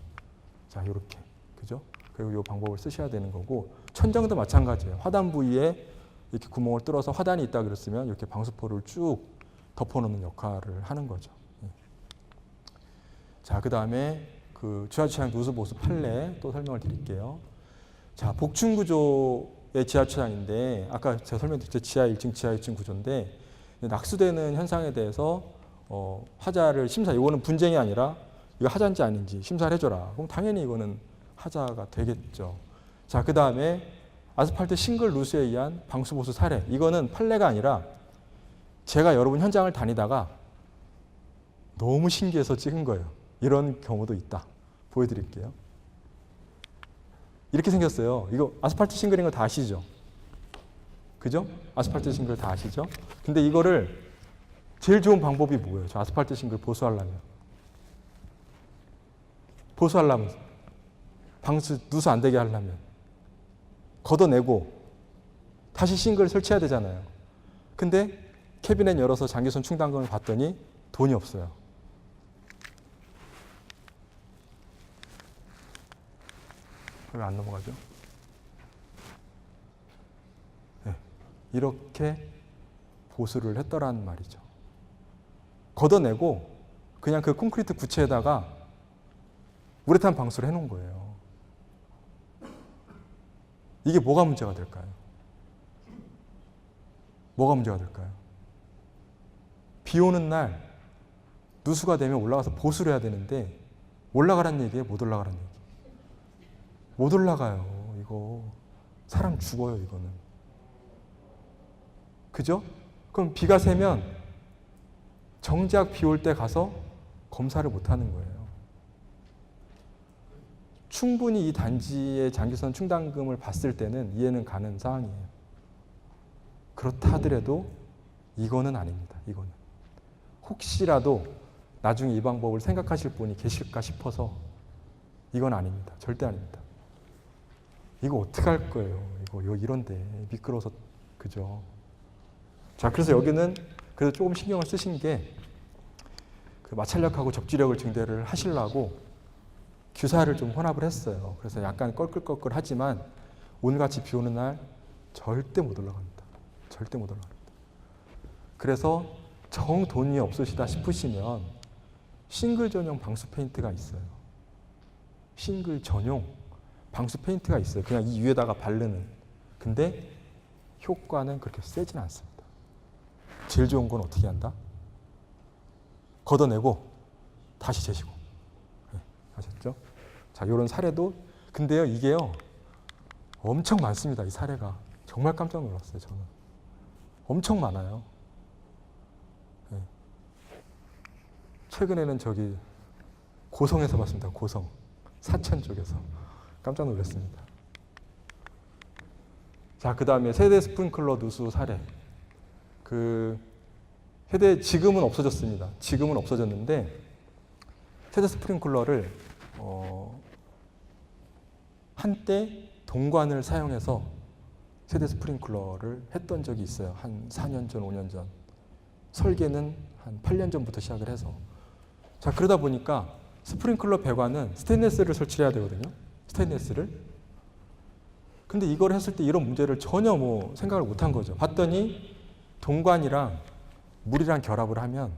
자, 이렇게. 그죠? 그리고 이 방법을 쓰셔야 되는 거고, 천장도 마찬가지예요. 화단 부위에 이렇게 구멍을 뚫어서 화단이 있다 그랬으면 이렇게 방수포를 쭉 덮어놓는 역할을 하는 거죠. 자, 그 다음에 그 지하철장 누수 보수 판례 또 설명을 드릴게요. 자, 복층 구조의 지하철장인데 아까 제가 설명드렸죠. 지하 1층, 지하 2층 구조인데 낙수되는 현상에 대해서 하자를 이거는 분쟁이 아니라 이거 하자인지 아닌지 심사를 해줘라. 그럼 당연히 이거는 하자가 되겠죠. 자, 그 다음에 아스팔트 싱글 누수에 의한 방수보수 사례. 이거는 판례가 아니라 제가 여러분 현장을 다니다가 너무 신기해서 찍은 거예요. 이런 경우도 있다. 보여드릴게요. 이렇게 생겼어요. 이거 아스팔트 싱글인 거 다 아시죠? 그죠? 아스팔트 싱글 다 아시죠? 근데 이거를 제일 좋은 방법이 뭐예요? 저 아스팔트 싱글 보수하려면. 누수 안 되게 하려면. 걷어내고 다시 싱글 설치해야 되잖아요. 근데 캐비넷 열어서 장기선 충당금을 봤더니 돈이 없어요. 왜 안 넘어가죠? 네, 이렇게 보수를 했더란 말이죠. 걷어내고 그냥 그 콘크리트 구체에다가 우레탄 방수를 해놓은 거예요. 이게 뭐가 문제가 될까요? 뭐가 문제가 될까요? 비 오는 날 누수가 되면 올라가서 보수를 해야 되는데 올라가란 얘기예요? 못 올라가란 얘기? 못 올라가요. 이거 사람 죽어요. 이거는. 그죠? 그럼 비가 새면 정작 비 올 때 가서 검사를 못 하는 거예요. 충분히 이 단지의 장기선 충당금을 봤을 때는 이해는 가는 상황이에요. 그렇다 하더라도 이거는 아닙니다. 이거는. 혹시라도 나중에 이 방법을 생각하실 분이 계실까 싶어서 이건 아닙니다. 절대 아닙니다. 이거 어떻게 할 거예요? 이거 이런데 미끄러워서 그죠? 자, 그래서 여기는 그래도 조금 신경을 쓰신 게 그 마찰력하고 적지력을 증대를 하시려고 규사를 좀 혼합을 했어요. 그래서 약간 껄끌껄끌하지만 오늘같이 비 오는 날 절대 못 올라갑니다. 절대 못 올라갑니다. 그래서 정 돈이 없으시다 싶으시면 싱글 전용 방수 페인트가 있어요. 싱글 전용 방수 페인트가 있어요. 그냥 이 위에다가 바르는. 근데 효과는 그렇게 세진 않습니다. 제일 좋은 건 어떻게 한다? 걷어내고 다시 재시고. 네, 아셨죠? 자, 이런 사례도 근데요, 이게요 엄청 많습니다. 이 사례가 정말 깜짝 놀랐어요. 저는 엄청 많아요. 네. 최근에는 저기 고성에서 봤습니다. 고성 사천 쪽에서 깜짝 놀랐습니다. 자, 그 다음에 세대 스프링클러 누수 사례. 세대 지금은 없어졌습니다. 지금은 없어졌는데 세대 스프링클러를 한때 동관을 사용해서 세대 스프링클러를 했던 적이 있어요. 한 4년 전, 5년 전. 설계는 한 8년 전부터 시작을 해서. 자, 그러다 보니까 스프링클러 배관은 스테인리스를 설치해야 되거든요. 스테인리스를. 근데 이걸 했을 때 이런 문제를 전혀 생각을 못한 거죠. 봤더니 동관이랑 물이랑 결합을 하면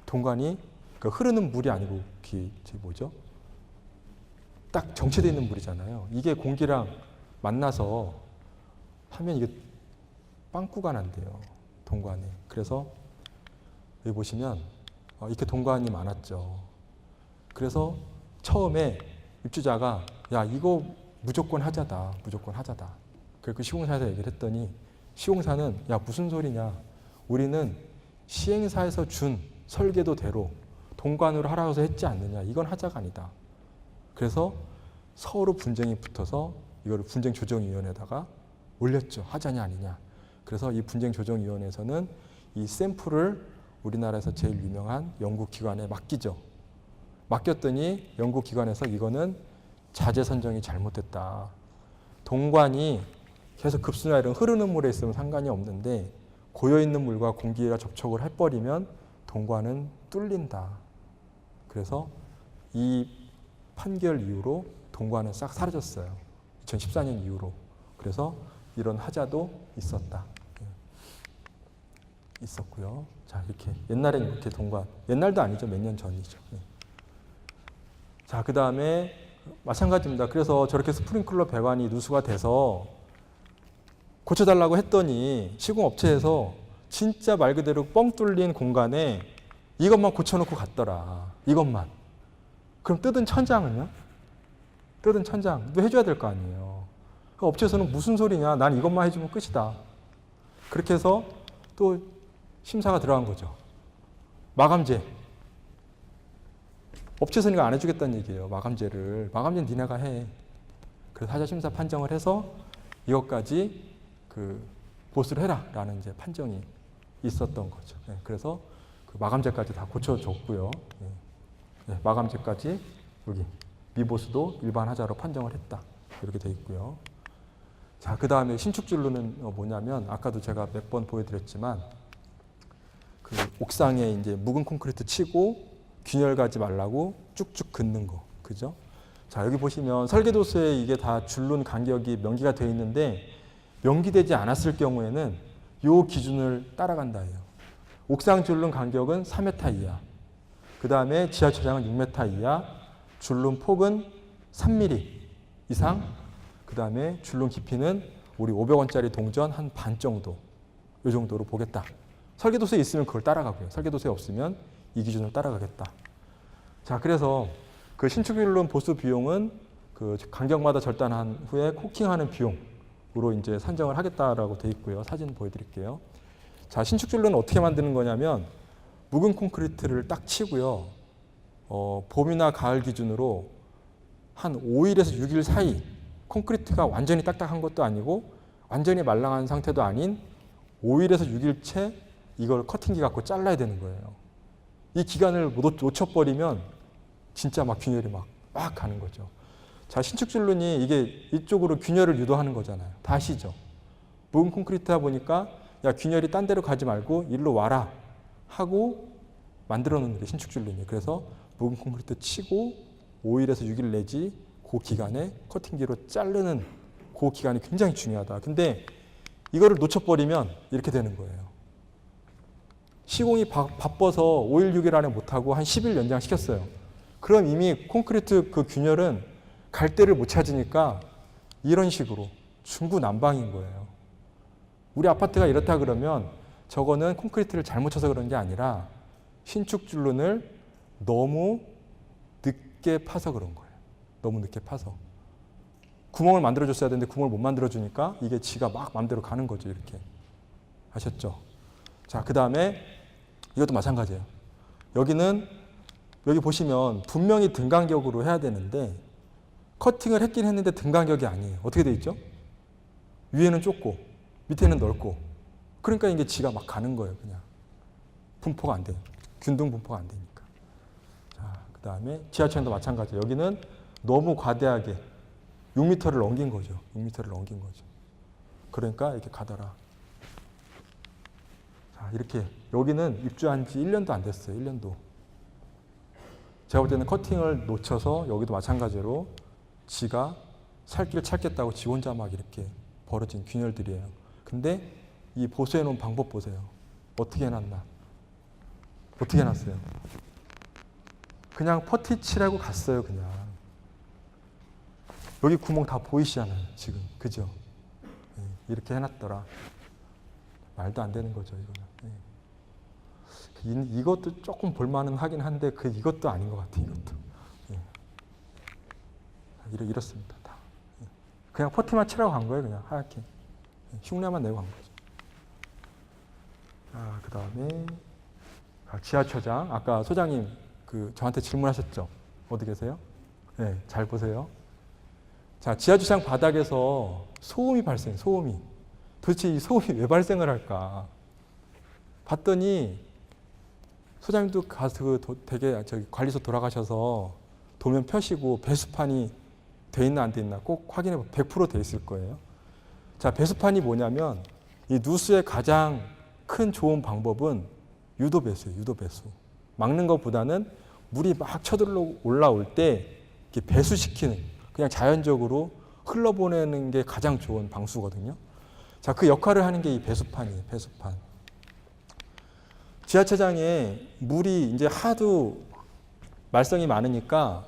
동관이 흐르는 물이 아니고 딱 정체되어 있는 물이잖아요. 이게 공기랑 만나서 하면 이게 빵꾸가 난대요. 동관에. 그래서 여기 보시면 이렇게 동관이 많았죠. 그래서 처음에 입주자가 야, 이거 무조건 하자다. 무조건 하자다. 그래서 시공사에서 얘기를 했더니 시공사는 야, 무슨 소리냐. 우리는 시행사에서 준 설계도대로 동관으로 하라고 해서 했지 않느냐. 이건 하자가 아니다. 그래서 서로 분쟁이 붙어서 이거를 분쟁조정위원회에다가 올렸죠. 하자냐 아니냐. 그래서 이 분쟁조정위원회에서는 이 샘플을 우리나라에서 제일 유명한 연구기관에 맡기죠. 맡겼더니 연구기관에서 이거는 자재 선정이 잘못됐다. 동관이 계속 급수나 이런 흐르는 물에 있으면 상관이 없는데 고여있는 물과 공기가 접촉을 해버리면 동관은 뚫린다. 그래서 이 판결 이후로 동관은 싹 사라졌어요. 2014년 이후로. 그래서 이런 하자도 있었다. 있었고요. 자, 이렇게 옛날엔 이렇게 동관. 옛날도 아니죠. 몇 년 전이죠. 자, 그 다음에 마찬가지입니다. 그래서 저렇게 스프링클러 배관이 누수가 돼서 고쳐달라고 했더니 시공업체에서 진짜 말 그대로 뻥 뚫린 공간에 이것만 고쳐놓고 갔더라. 이것만. 그럼 뜯은 천장은요? 뜯은 천장도 해줘야 될 거 아니에요. 그 업체에서는 무슨 소리냐. 난 이것만 해주면 끝이다. 그렇게 해서 또 심사가 들어간 거죠. 마감재. 업체에서는 이거 안 해주겠다는 얘기예요. 마감재를. 마감재는 니네가 해. 그래서 하자 심사 판정을 해서 이것까지 보수를 해라 라는 이제 판정이 있었던 거죠. 그래서 그 마감재까지 다 고쳐줬고요. 마감재까지 여기 미보수도 일반 하자로 판정을 했다. 이렇게 돼 있고요. 자, 그 다음에 신축진로는 뭐냐면 아까도 제가 몇 번 보여드렸지만 그 옥상에 이제 묵은 콘크리트 치고 균열 가지 말라고 쭉쭉 긋는 거. 그죠? 자, 여기 보시면 설계도서에 이게 다 줄눈 간격이 명기가 되어 있는데 명기되지 않았을 경우에는 이 기준을 따라간다 해요. 옥상 줄눈 간격은 3m 이하. 그 다음에 지하철장은 6m 이하. 줄눈 폭은 3mm 이상. 그 다음에 줄눈 깊이는 우리 500원짜리 동전 한 반 정도. 이 정도로 보겠다. 설계도서에 있으면 그걸 따라가고요. 설계도서에 없으면 이 기준을 따라가겠다. 자, 그래서 그 신축 줄눈 보수 비용은 그 간격마다 절단한 후에 코킹하는 비용으로 이제 산정을 하겠다라고 돼 있고요. 사진 보여드릴게요. 자, 신축 줄눈은 어떻게 만드는 거냐면 묵은 콘크리트를 딱 치고요. 봄이나 가을 기준으로 한 5일에서 6일 사이 콘크리트가 완전히 딱딱한 것도 아니고 완전히 말랑한 상태도 아닌 5일에서 6일째 이걸 커팅기 갖고 잘라야 되는 거예요. 이 기간을 놓쳐버리면 진짜 막 균열이 막 가는 거죠. 자, 신축줄눈이 이게 이쪽으로 균열을 유도하는 거잖아요. 다 아시죠? 묵은 콘크리트다 보니까 야, 균열이 딴 데로 가지 말고 일로 와라 하고 만들어 놓는 게 신축줄눈이. 그래서 묵은 콘크리트 치고 5일에서 6일 내지 그 기간에 커팅기로 자르는 그 기간이 굉장히 중요하다. 근데 이거를 놓쳐버리면 이렇게 되는 거예요. 시공이 바빠서 5일, 6일 안에 못하고 한 10일 연장시켰어요. 그럼 이미 콘크리트 그 균열은 갈 데를 못 찾으니까 이런 식으로 중구난방인 거예요. 우리 아파트가 이렇다 그러면 저거는 콘크리트를 잘못 쳐서 그런 게 아니라 신축 줄눈을 너무 늦게 파서 그런 거예요. 너무 늦게 파서. 구멍을 만들어줬어야 되는데 구멍을 못 만들어주니까 이게 지가 막 마음대로 가는 거죠. 이렇게. 아셨죠? 자, 그 다음에 이것도 마찬가지예요. 여기 보시면 분명히 등간격으로 해야 되는데 커팅을 했긴 했는데 등간격이 아니에요. 어떻게 돼 있죠? 위에는 좁고 밑에는 넓고 그러니까 이게 지가 막 가는 거예요. 그냥 분포가 안 돼요. 균등 분포가 안 되니까. 자, 그 다음에 지하철도 마찬가지예요. 여기는 너무 과대하게 6m를 넘긴 거죠. 6m를 넘긴 거죠. 그러니까 이렇게 가더라. 자, 이렇게 여기는 입주한 지 1년도 안 됐어요. 1년도. 제가 볼 때는 커팅을 놓쳐서 여기도 마찬가지로 지가 살 길을 찾겠다고 지 혼자 막 이렇게 벌어진 균열들이에요. 근데 이 보수해 놓은 방법 보세요. 어떻게 해놨나? 어떻게 해놨어요? 그냥 퍼티 칠하고 갔어요. 그냥. 여기 구멍 다 보이시잖아요. 지금. 그죠? 네, 이렇게 해놨더라. 말도 안 되는 거죠. 이거는. 네. 이것도 조금 볼만은 하긴 한데 이것도 아닌 것 같아요. 이것도. 네. 이렇습니다. 다. 네. 그냥 퍼티만 칠하고 간 거예요. 그냥 하얗게. 네. 흉내만 내고 간 거죠. 그 다음에 지하철장. 아까 소장님 저한테 질문하셨죠? 어디 계세요? 네, 잘 보세요. 자, 지하주차장 바닥에서 소음이 발생해. 소음이. 도대체 이 소음이 왜 발생을 할까? 봤더니 소장님도 가서 되게 관리소 돌아가셔서 도면 펴시고 배수판이 돼 있나 안 돼 있나 꼭 확인해 보면 100% 돼 있을 거예요. 자, 배수판이 뭐냐면 이 누수의 가장 큰 좋은 방법은 유도 배수예요. 유도 배수. 막는 것보다는 물이 막 쳐들어 올라올 때 이렇게 배수시키는, 그냥 자연적으로 흘러보내는 게 가장 좋은 방수거든요. 자, 그 역할을 하는 게 이 배수판이에요. 배수판. 지하철장에 물이 이제 하도 말썽이 많으니까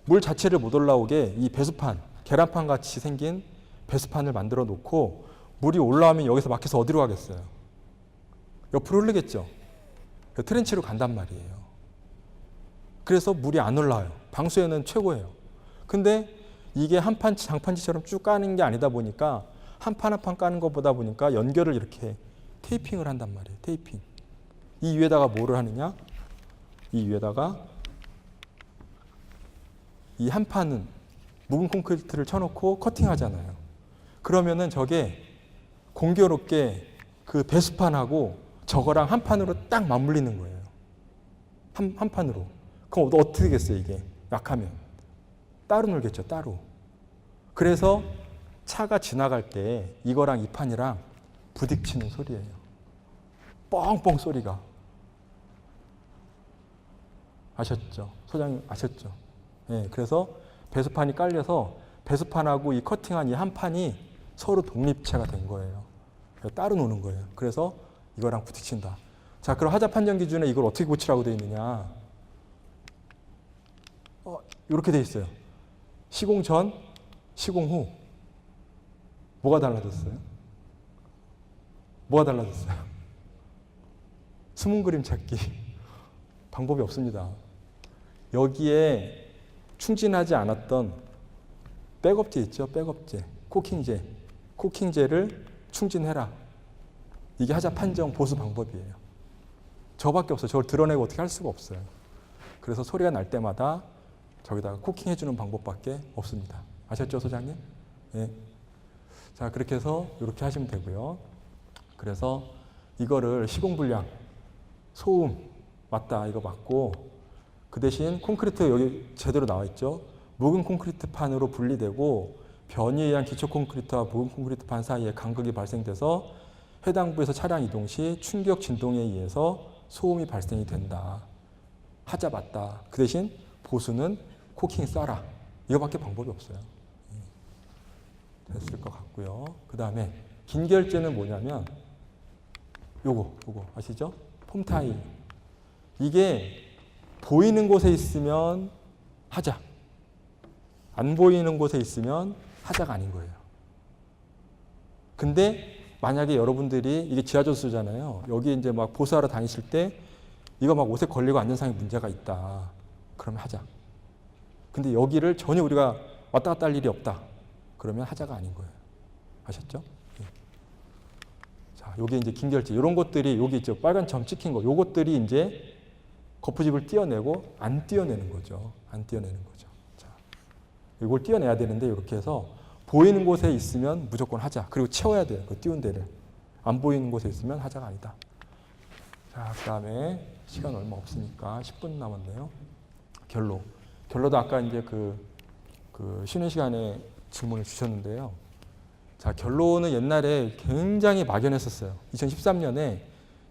물 자체를 못 올라오게 이 배수판, 계란판 같이 생긴 배수판을 만들어 놓고 물이 올라오면 여기서 막혀서 어디로 가겠어요? 옆으로 흐르겠죠. 트렌치로 간단 말이에요. 그래서 물이 안 올라와요. 방수에는 최고예요. 근데 이게 한 판 장판지처럼 쭉 까는 게 아니다 보니까 한 판 한 판 까는 것보다 보니까 연결을 이렇게 테이핑을 한단 말이에요. 테이핑. 이 위에다가 뭐를 하느냐? 이 위에다가 이 한 판은 묵은 콘크리트를 쳐놓고 커팅하잖아요. 그러면은 저게 공교롭게 그 배수판하고 저거랑 한 판으로 딱 맞물리는 거예요. 한 판으로. 그럼 어떻게 되겠어요, 이게? 약하면. 따로 놀겠죠, 따로. 그래서 차가 지나갈 때 이거랑 이 판이랑 부딪히는 소리예요. 뻥뻥 소리가. 아셨죠? 소장님 아셨죠? 네, 그래서 배수판이 깔려서 배수판하고 이 커팅한 이 한 판이 서로 독립체가 된 거예요. 따로 노는 거예요. 그래서 이거랑 부딪힌다. 자, 그럼 하자 판정 기준에 이걸 어떻게 고치라고 되어 있느냐? 이렇게 되어 있어요. 시공 전, 시공 후. 뭐가 달라졌어요? 뭐가 달라졌어요? 숨은 그림 찾기. 방법이 없습니다. 여기에 충진하지 않았던 백업제 있죠? 백업제, 코킹제. 코킹제를 충진해라. 이게 하자 판정 보수 방법이에요. 저밖에 없어요. 저걸 드러내고 어떻게 할 수가 없어요. 그래서 소리가 날 때마다 저기다가 코킹해 주는 방법밖에 없습니다. 아셨죠, 소장님? 예. 자, 그렇게 해서 이렇게 하시면 되고요. 그래서 이거를 시공불량, 소음 맞다, 이거 맞고, 그 대신 콘크리트 여기 제대로 나와 있죠. 묵은 콘크리트판으로 분리되고 변이에 의한 기초 콘크리트와 묵은 콘크리트판 사이에 간극이 발생돼서 해당 부에서 차량 이동 시 충격 진동에 의해서 소음이 발생이 된다. 하자 맞다. 그 대신 보수는 코킹 쏴라. 이거밖에 방법이 없어요. 됐을 것 같고요. 그 다음에 긴 결제는 뭐냐면 요거 아시죠? 폼타이. 이게 보이는 곳에 있으면 하자. 안 보이는 곳에 있으면 하자가 아닌 거예요. 근데 만약에 여러분들이 이게 지하철수잖아요. 여기 이제 막 보수하러 다니실 때 이거 막 옷에 걸리고 안전상의 문제가 있다. 그러면 하자. 근데 여기를 전혀 우리가 왔다 갔다 할 일이 없다. 그러면 하자가 아닌 거예요. 아셨죠? 예. 자, 요게 이제 긴 결제. 이런 것들이 여기 있죠. 빨간 점 찍힌 거. 요것들이 이제 거푸집을 띄어내고 안 띄어내는 거죠. 안 띄어내는 거죠. 자, 이걸 띄어내야 되는데 이렇게 해서 보이는 곳에 있으면 무조건 하자. 그리고 채워야 돼요. 그 띄운 데를. 안 보이는 곳에 있으면 하자가 아니다. 자, 그 다음에 시간 얼마 없으니까 10분 남았네요. 결로. 결로도 아까 이제 그 쉬는 시간에 질문을 주셨는데요. 자, 결로는 옛날에 굉장히 막연했었어요. 2013년에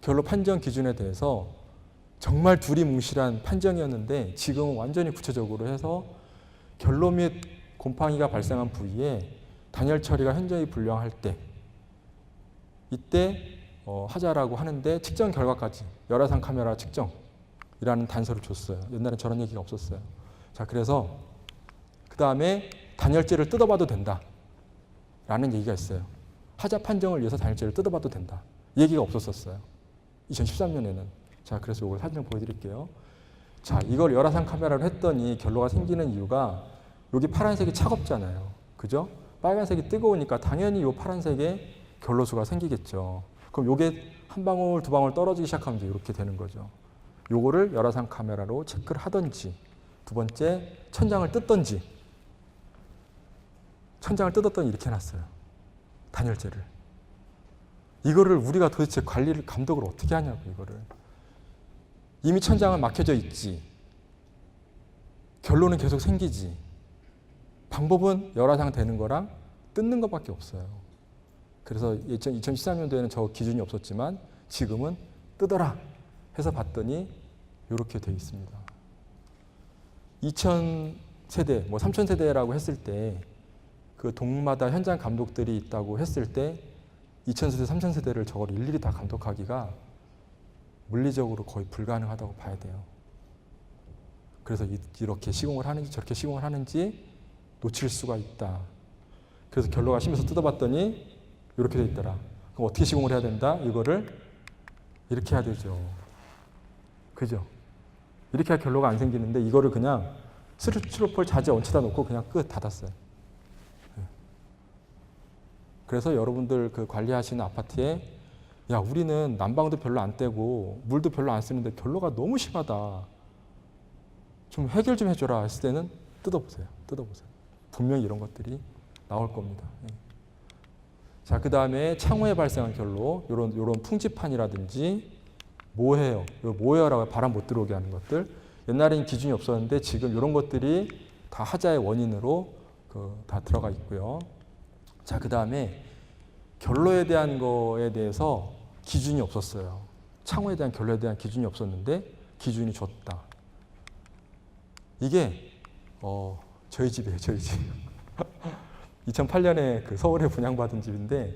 결로 판정 기준에 대해서 정말 두리뭉실한 판정이었는데 지금은 완전히 구체적으로 해서 결로 및 곰팡이가 발생한 부위에 단열 처리가 현저히 불량할 때 이때 하자라고 하는데 측정 결과까지 열화상 카메라 측정이라는 단서를 줬어요. 옛날엔 저런 얘기가 없었어요. 자, 그래서 그 다음에 단열재를 뜯어봐도 된다 라는 얘기가 있어요. 하자 판정을 위해서 단열재를 뜯어봐도 된다. 이 얘기가 없었었어요. 2013년에는. 자, 그래서 이걸 사진을 보여드릴게요. 자, 이걸 열화상 카메라로 했더니 결로가 생기는 이유가 여기 파란색이 차갑잖아요. 그죠? 빨간색이 뜨거우니까 당연히 이 파란색에 결로수가 생기겠죠. 그럼 요게 한 방울, 두 방울 떨어지기 시작하면 이제 이렇게 되는 거죠. 요거를 열화상 카메라로 체크를 하든지, 두 번째 천장을 뜯든지. 천장을 뜯었더니 이렇게 해놨어요. 단열재를. 이거를 우리가 도대체 관리를, 감독을 어떻게 하냐고, 이거를. 이미 천장은 막혀져 있지. 결로는 계속 생기지. 방법은 열화상 되는 거랑 뜯는 것밖에 없어요. 그래서 2013년도에는 저 기준이 없었지만 지금은 뜯어라 해서 봤더니 이렇게 되어 있습니다. 2000세대, 뭐 3000세대라고 했을 때 그 동마다 현장 감독들이 있다고 했을 때 2000세대, 3000세대를 저걸 일일이 다 감독하기가 물리적으로 거의 불가능하다고 봐야 돼요. 그래서 이렇게 시공을 하는지 저렇게 시공을 하는지 놓칠 수가 있다. 그래서 결로가 심해서 뜯어봤더니 이렇게 돼 있더라. 그럼 어떻게 시공을 해야 된다? 이거를 이렇게 해야 되죠. 그죠? 이렇게 해야 결로가 안 생기는데 이거를 그냥 스티로폴 자재 얹혀다 놓고 그냥 끝 닫았어요. 그래서 여러분들 그 관리하시는 아파트에 야, 우리는 난방도 별로 안 떼고 물도 별로 안 쓰는데 결로가 너무 심하다. 좀 해결 좀 해줘라 했을 때는 뜯어보세요. 뜯어보세요. 분명히 이런 것들이 나올 겁니다. 자, 그 다음에 창호에 발생한 결로, 요런 풍지판이라든지 모헤어, 모헤어라고 바람 못 들어오게 하는 것들. 옛날에는 기준이 없었는데 지금 이런 것들이 다 하자의 원인으로 다 들어가 있고요. 자, 그 다음에 결로에 대한 거에 대해서 기준이 없었어요. 창호에 대한 결로에 대한 기준이 없었는데 기준이 줬다. 이게 저희 집이에요. 저희 집. 2008년에 그 서울에 분양받은 집인데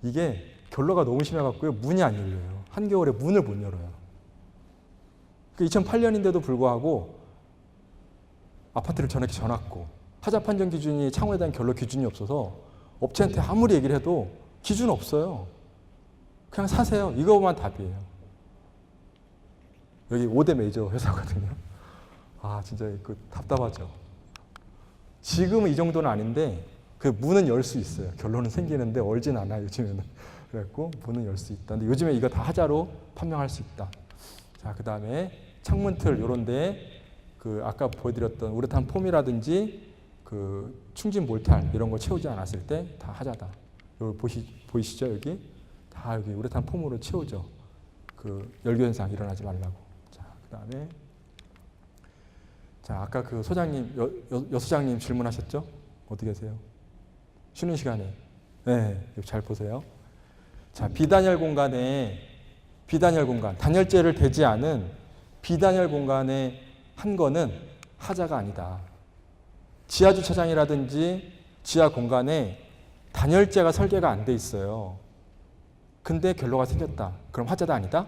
이게 결로가 너무 심해갖고요. 문이 안 열려요. 한겨울에 문을 못 열어요. 2008년인데도 불구하고 아파트를 전액 져놨고 하자 판정 기준이 창호에 대한 결로 기준이 없어서 업체한테 아무리 얘기를 해도 기준 없어요. 그냥 사세요. 이거만 답이에요. 여기 5대 메이저 회사거든요. 아, 진짜 그 답답하죠. 지금은 이 정도는 아닌데 그 문은 열 수 있어요. 결론은 생기는데 얼진 않아요. 요즘에는. 그래갖고 문은 열 수 있다. 근데 요즘에 이거 다 하자로 판명할 수 있다. 자, 그 다음에 창문 틀 요런 데에 그 아까 보여드렸던 우레탄 폼이라든지 그 충진 몰탈 이런 거 채우지 않았을 때 다 하자다. 여기 보이시죠? 여기 다 여기 우레탄 폼으로 채우죠. 그 열교 현상 일어나지 말라고. 자, 그다음에 자, 아까 그 소장님 여소장님 질문하셨죠? 어디 계세요? 쉬는 시간에. 네, 잘 보세요. 자, 비단열 공간, 단열재를 대지 않은 비단열 공간에 한 거는 하자가 아니다. 지하 주차장이라든지 지하 공간에 단열재가 설계가 안 돼 있어요. 근데 결로가 생겼다. 그럼 하자다 아니다?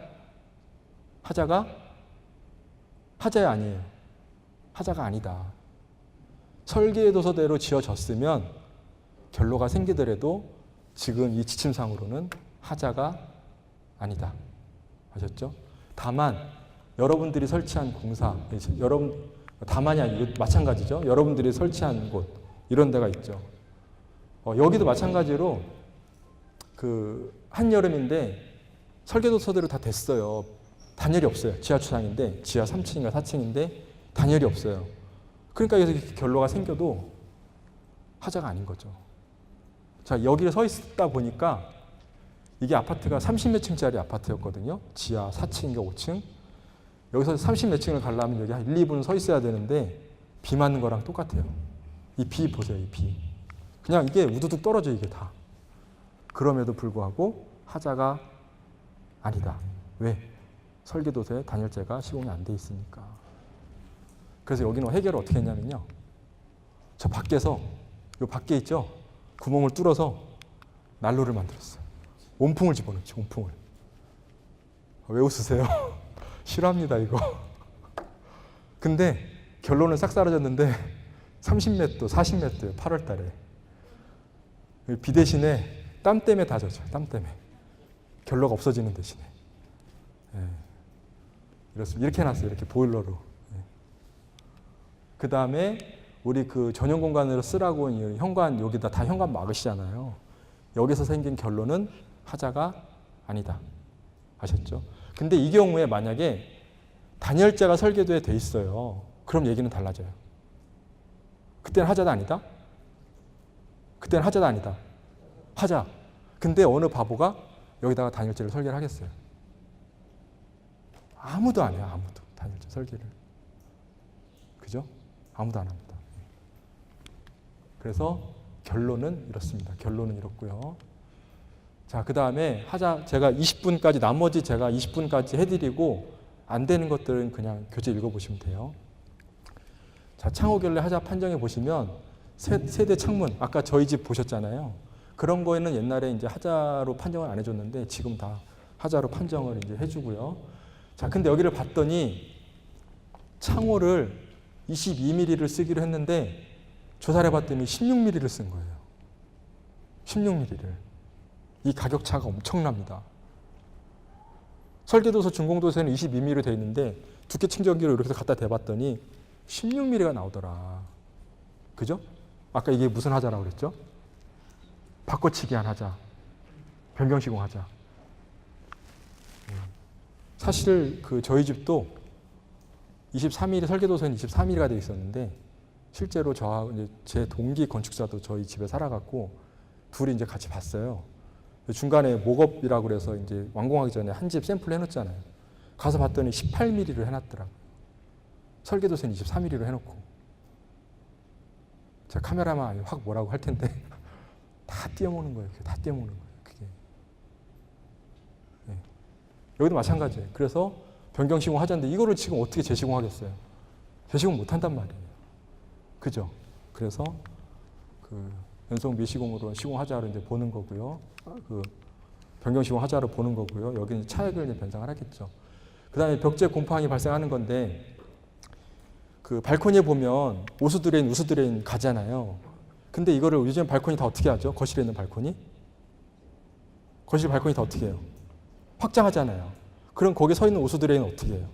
하자야 아니에요. 하자가 아니다. 설계 도서대로 지어졌으면 결로가 생기더라도 지금 이 지침상으로는 하자가 아니다. 아셨죠? 다만 여러분들이 설치한 공사, 다만이 아니고 마찬가지죠. 여러분들이 설치한 곳 이런 데가 있죠. 여기도 마찬가지로 그 한여름인데 설계도서대로 다 됐어요. 단열이 없어요. 지하 주차장인데 지하 3층인가 4층인데 단열이 없어요. 그러니까 여기서 결로가 생겨도 하자가 아닌 거죠. 자, 여기에 서 있다 보니까 이게 아파트가 30몇 층짜리 아파트였거든요. 지하 4층인가 5층. 여기서 30몇 층을 가려면 여기 한 1, 2분 서 있어야 되는데 비 맞는 거랑 똑같아요. 이 비 보세요. 이 비. 그냥 이게 우두둑 떨어져 이게 다. 그럼에도 불구하고 하자가 아니다. 왜? 설계도서에 단열재가 시공이 안 돼 있으니까. 그래서 여기는 해결을 어떻게 했냐면요. 저 밖에서 요 밖에 있죠? 구멍을 뚫어서 난로를 만들었어요. 온풍을 집어넣지, 온풍을. 왜 웃으세요? 싫어합니다, 이거. 근데 결론은 싹 사라졌는데 30몇 도, 40몇 도예요, 8월 달에. 비 대신에 땀 때문에 다 젖어요, 땀 때문에. 결로가 없어지는 대신에. 예. 이렇습니다. 이렇게 해놨어요, 이렇게 보일러로. 예. 그 다음에 우리 그 전용 공간으로 쓰라고 현관, 여기다 다 현관 막으시잖아요. 여기서 생긴 결론은 하자가 아니다. 아셨죠? 근데 이 경우에 만약에 단열재가 설계도에 돼 있어요. 그럼 얘기는 달라져요. 그때는 하자도 아니다? 그때는 하자도 아니다. 하자. 근데 어느 바보가 여기다가 단열재를 설계를 하겠어요? 아무도 안 해요. 아무도. 단열재 설계를. 그죠? 아무도 안 합니다. 그래서 결론은 이렇습니다. 결론은 이렇고요. 자, 그 다음에 하자, 제가 20분까지, 나머지 제가 20분까지 해드리고 안 되는 것들은 그냥 교재 읽어보시면 돼요. 자, 창호결례 하자 판정해 보시면 세대 창문, 아까 저희 집 보셨잖아요. 그런 거에는 옛날에 이제 하자로 판정을 안 해줬는데 지금 다 하자로 판정을 이제 해주고요. 자, 근데 여기를 봤더니 창호를 22mm를 쓰기로 했는데 조사를 해봤더니 16mm를 쓴 거예요. 16mm를. 이 가격 차가 엄청납니다. 설계도서 준공도서에는 22mm로 되어 있는데 두께 측정기로 이렇게 해서 갖다 대봤더니 16mm가 나오더라. 그죠? 아까 이게 무슨 하자라고 그랬죠? 바꿔치기 한 하자. 변경시공 하자. 사실 그 저희 집도 23mm, 설계도서에는 23mm가 되어 있었는데 실제로 저하고 이제 제 동기 건축사도 저희 집에 살아갖고 둘이 이제 같이 봤어요. 중간에 목업이라고 그래서 이제 완공하기 전에 한 집 샘플 해놓잖아요. 가서 봤더니 18mm로 해놨더라고요. 설계도서는 23mm로 해놓고. 제가 카메라만 확 뭐라고 할 텐데 다 띄어먹는 거예요. 다 띄어먹는 거예요. 그게. 네. 여기도 마찬가지예요. 그래서 변경 시공하자는데 이거를 지금 어떻게 재시공하겠어요? 재시공 못한단 말이에요. 그죠? 그래서 그 연속 미시공으로 시공하자를 이제 보는 거고요. 그 변경 시공하자를 보는 거고요. 여기는 차액을 이제 변상을 하겠죠. 그 다음에 벽제 곰팡이 발생하는 건데 그 발코니에 보면 오수드레인, 우수드레인 가잖아요. 근데 이거를 요즘 발코니 다 어떻게 하죠? 거실에 있는 발코니? 거실 발코니 다 어떻게 해요? 확장하잖아요. 그럼 거기에 서 있는 오수드레인은 어떻게 해요?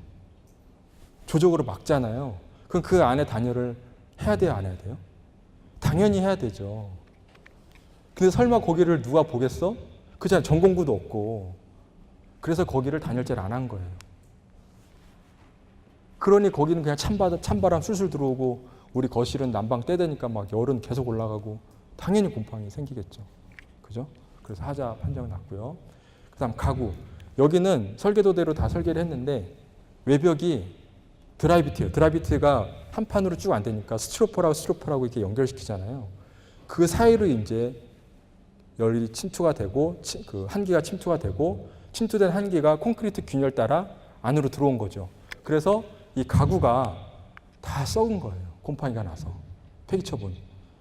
조적으로 막잖아요. 그럼 그 안에 단열을 해야 돼요? 안 해야 돼요? 당연히 해야 되죠. 근데 설마 거기를 누가 보겠어? 그잖아요. 전공구도 없고. 그래서 거기를 단열재를 안 한 거예요. 그러니 거기는 그냥 찬바람 술술 들어오고 우리 거실은 난방 떼대니까 막 열은 계속 올라가고 당연히 곰팡이 생기겠죠. 그죠? 그래서 하자 판정 났고요. 그다음 가구. 여기는 설계도대로 다 설계를 했는데 외벽이 드라이비트예요. 드라이비트가 한 판으로 쭉 안 되니까 스티로폴하고 이렇게 연결시키잖아요. 그 사이로 이제 열이 침투가 되고 그 한기가 침투가 되고 침투된 한기가 콘크리트 균열 따라 안으로 들어온 거죠. 그래서 이 가구가 다 썩은 거예요. 곰팡이가 나서 폐기처분.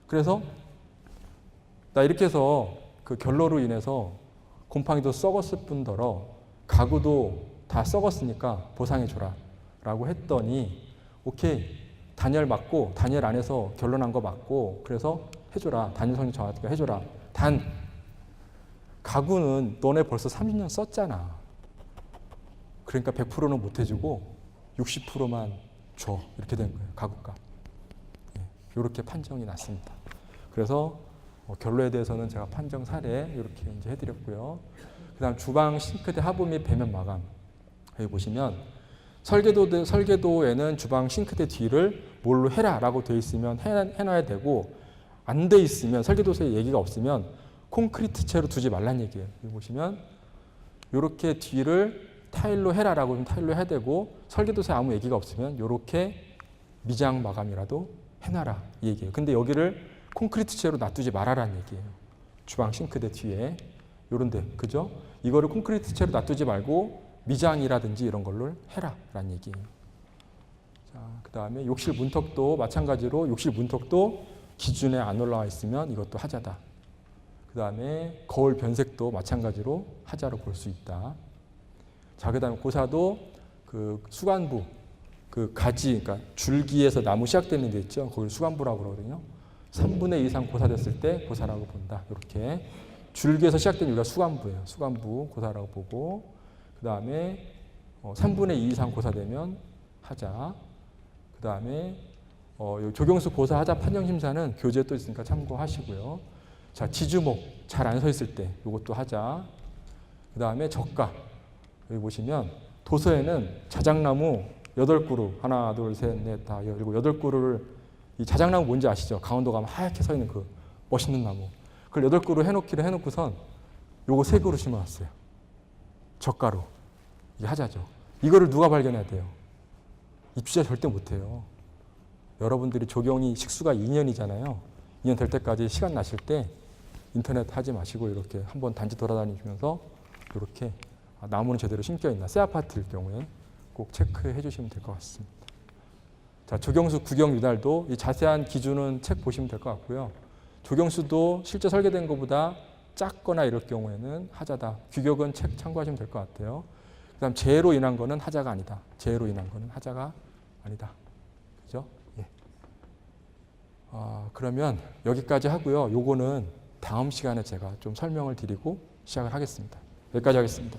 그래서 나 이렇게 해서 그 결로로 인해서 곰팡이도 썩었을 뿐더러 가구도 다 썩었으니까 보상해줘라 라고 했더니 오케이 단열 맞고 단열 안에서 결론난 거 맞고 그래서 해줘라. 단열성이 정확하게 해줘라. 단 가구는 너네 벌써 30년 썼잖아. 그러니까 100%는 못 해주고 60%만 줘. 이렇게 된 거예요. 가구값. 이렇게 판정이 났습니다. 그래서 결로에 대해서는 제가 판정 사례 이렇게 이제 해드렸고요. 그다음 주방 싱크대 하부 및 배면 마감. 여기 보시면 설계도에는 주방 싱크대 뒤를 뭘로 해라라고 되어 있으면 해놔야 되고 안 돼 있으면 설계도서에 얘기가 없으면 콘크리트 채로 두지 말란 얘기예요. 여기 보시면 이렇게 뒤를 타일로 해라라고 하면 타일로 해야 되고 설계도서에 아무 얘기가 없으면 이렇게 미장 마감이라도 해놔라 이 얘기예요. 근데 여기를 콘크리트 채로 놔두지 말아라는 얘기예요. 주방 싱크대 뒤에 요런데 그죠? 이거를 콘크리트 채로 놔두지 말고 미장이라든지 이런 걸로 해라라는 얘기예요. 자, 그다음에 욕실 문턱도 마찬가지로 욕실 문턱도 기준에 안 올라와 있으면 이것도 하자다. 그다음에 거울 변색도 마찬가지로 하자로 볼 수 있다. 자, 그다음에 고사도 그 수간부 그 가지 그러니까 줄기에서 나무 시작되는 데 있죠. 그걸 수간부라고 그러거든요. 3분의 2 이상 고사됐을 때 고사라고 본다. 이렇게 줄기에서 시작된 여기가 수간부예요. 수간부 고사라고 보고 그다음에 3분의 2 이상 고사되면 하자. 그다음에 조경수 고사 하자 판정 심사는 교재에 또 있으니까 참고하시고요. 자, 지주목 잘 안 서 있을 때 이것도 하자. 그다음에 저가 여기 보시면 도서에는 자작나무 8그루 하나 둘 셋 넷 다 열고 8그루를 이 자작나무 뭔지 아시죠? 강원도 가면 하얗게 서 있는 그 멋있는 나무. 그걸 8그루 해놓고선 요거 3그루 심어놨어요. 저가로. 이게 하자죠. 이거를 누가 발견해야 돼요? 입주자 절대 못해요. 여러분들이 조경이 식수가 2년이잖아요. 2년 될 때까지 시간 나실 때 인터넷 하지 마시고 이렇게 한번 단지 돌아다니시면서 이렇게 나무는 제대로 심겨 있나 새 아파트일 경우에 꼭 체크해 주시면 될 것 같습니다. 자, 조경수 구경 유달도 이 자세한 기준은 책 보시면 될 것 같고요. 조경수도 실제 설계된 것보다 작거나 이럴 경우에는 하자다. 규격은 책 참고하시면 될 것 같아요. 그다음 재해로 인한 거는 하자가 아니다. 재해로 인한 거는 하자가 아니다. 그죠? 예. 그러면 여기까지 하고요. 요거는 다음 시간에 제가 좀 설명을 드리고 시작을 하겠습니다. 여기까지 하겠습니다.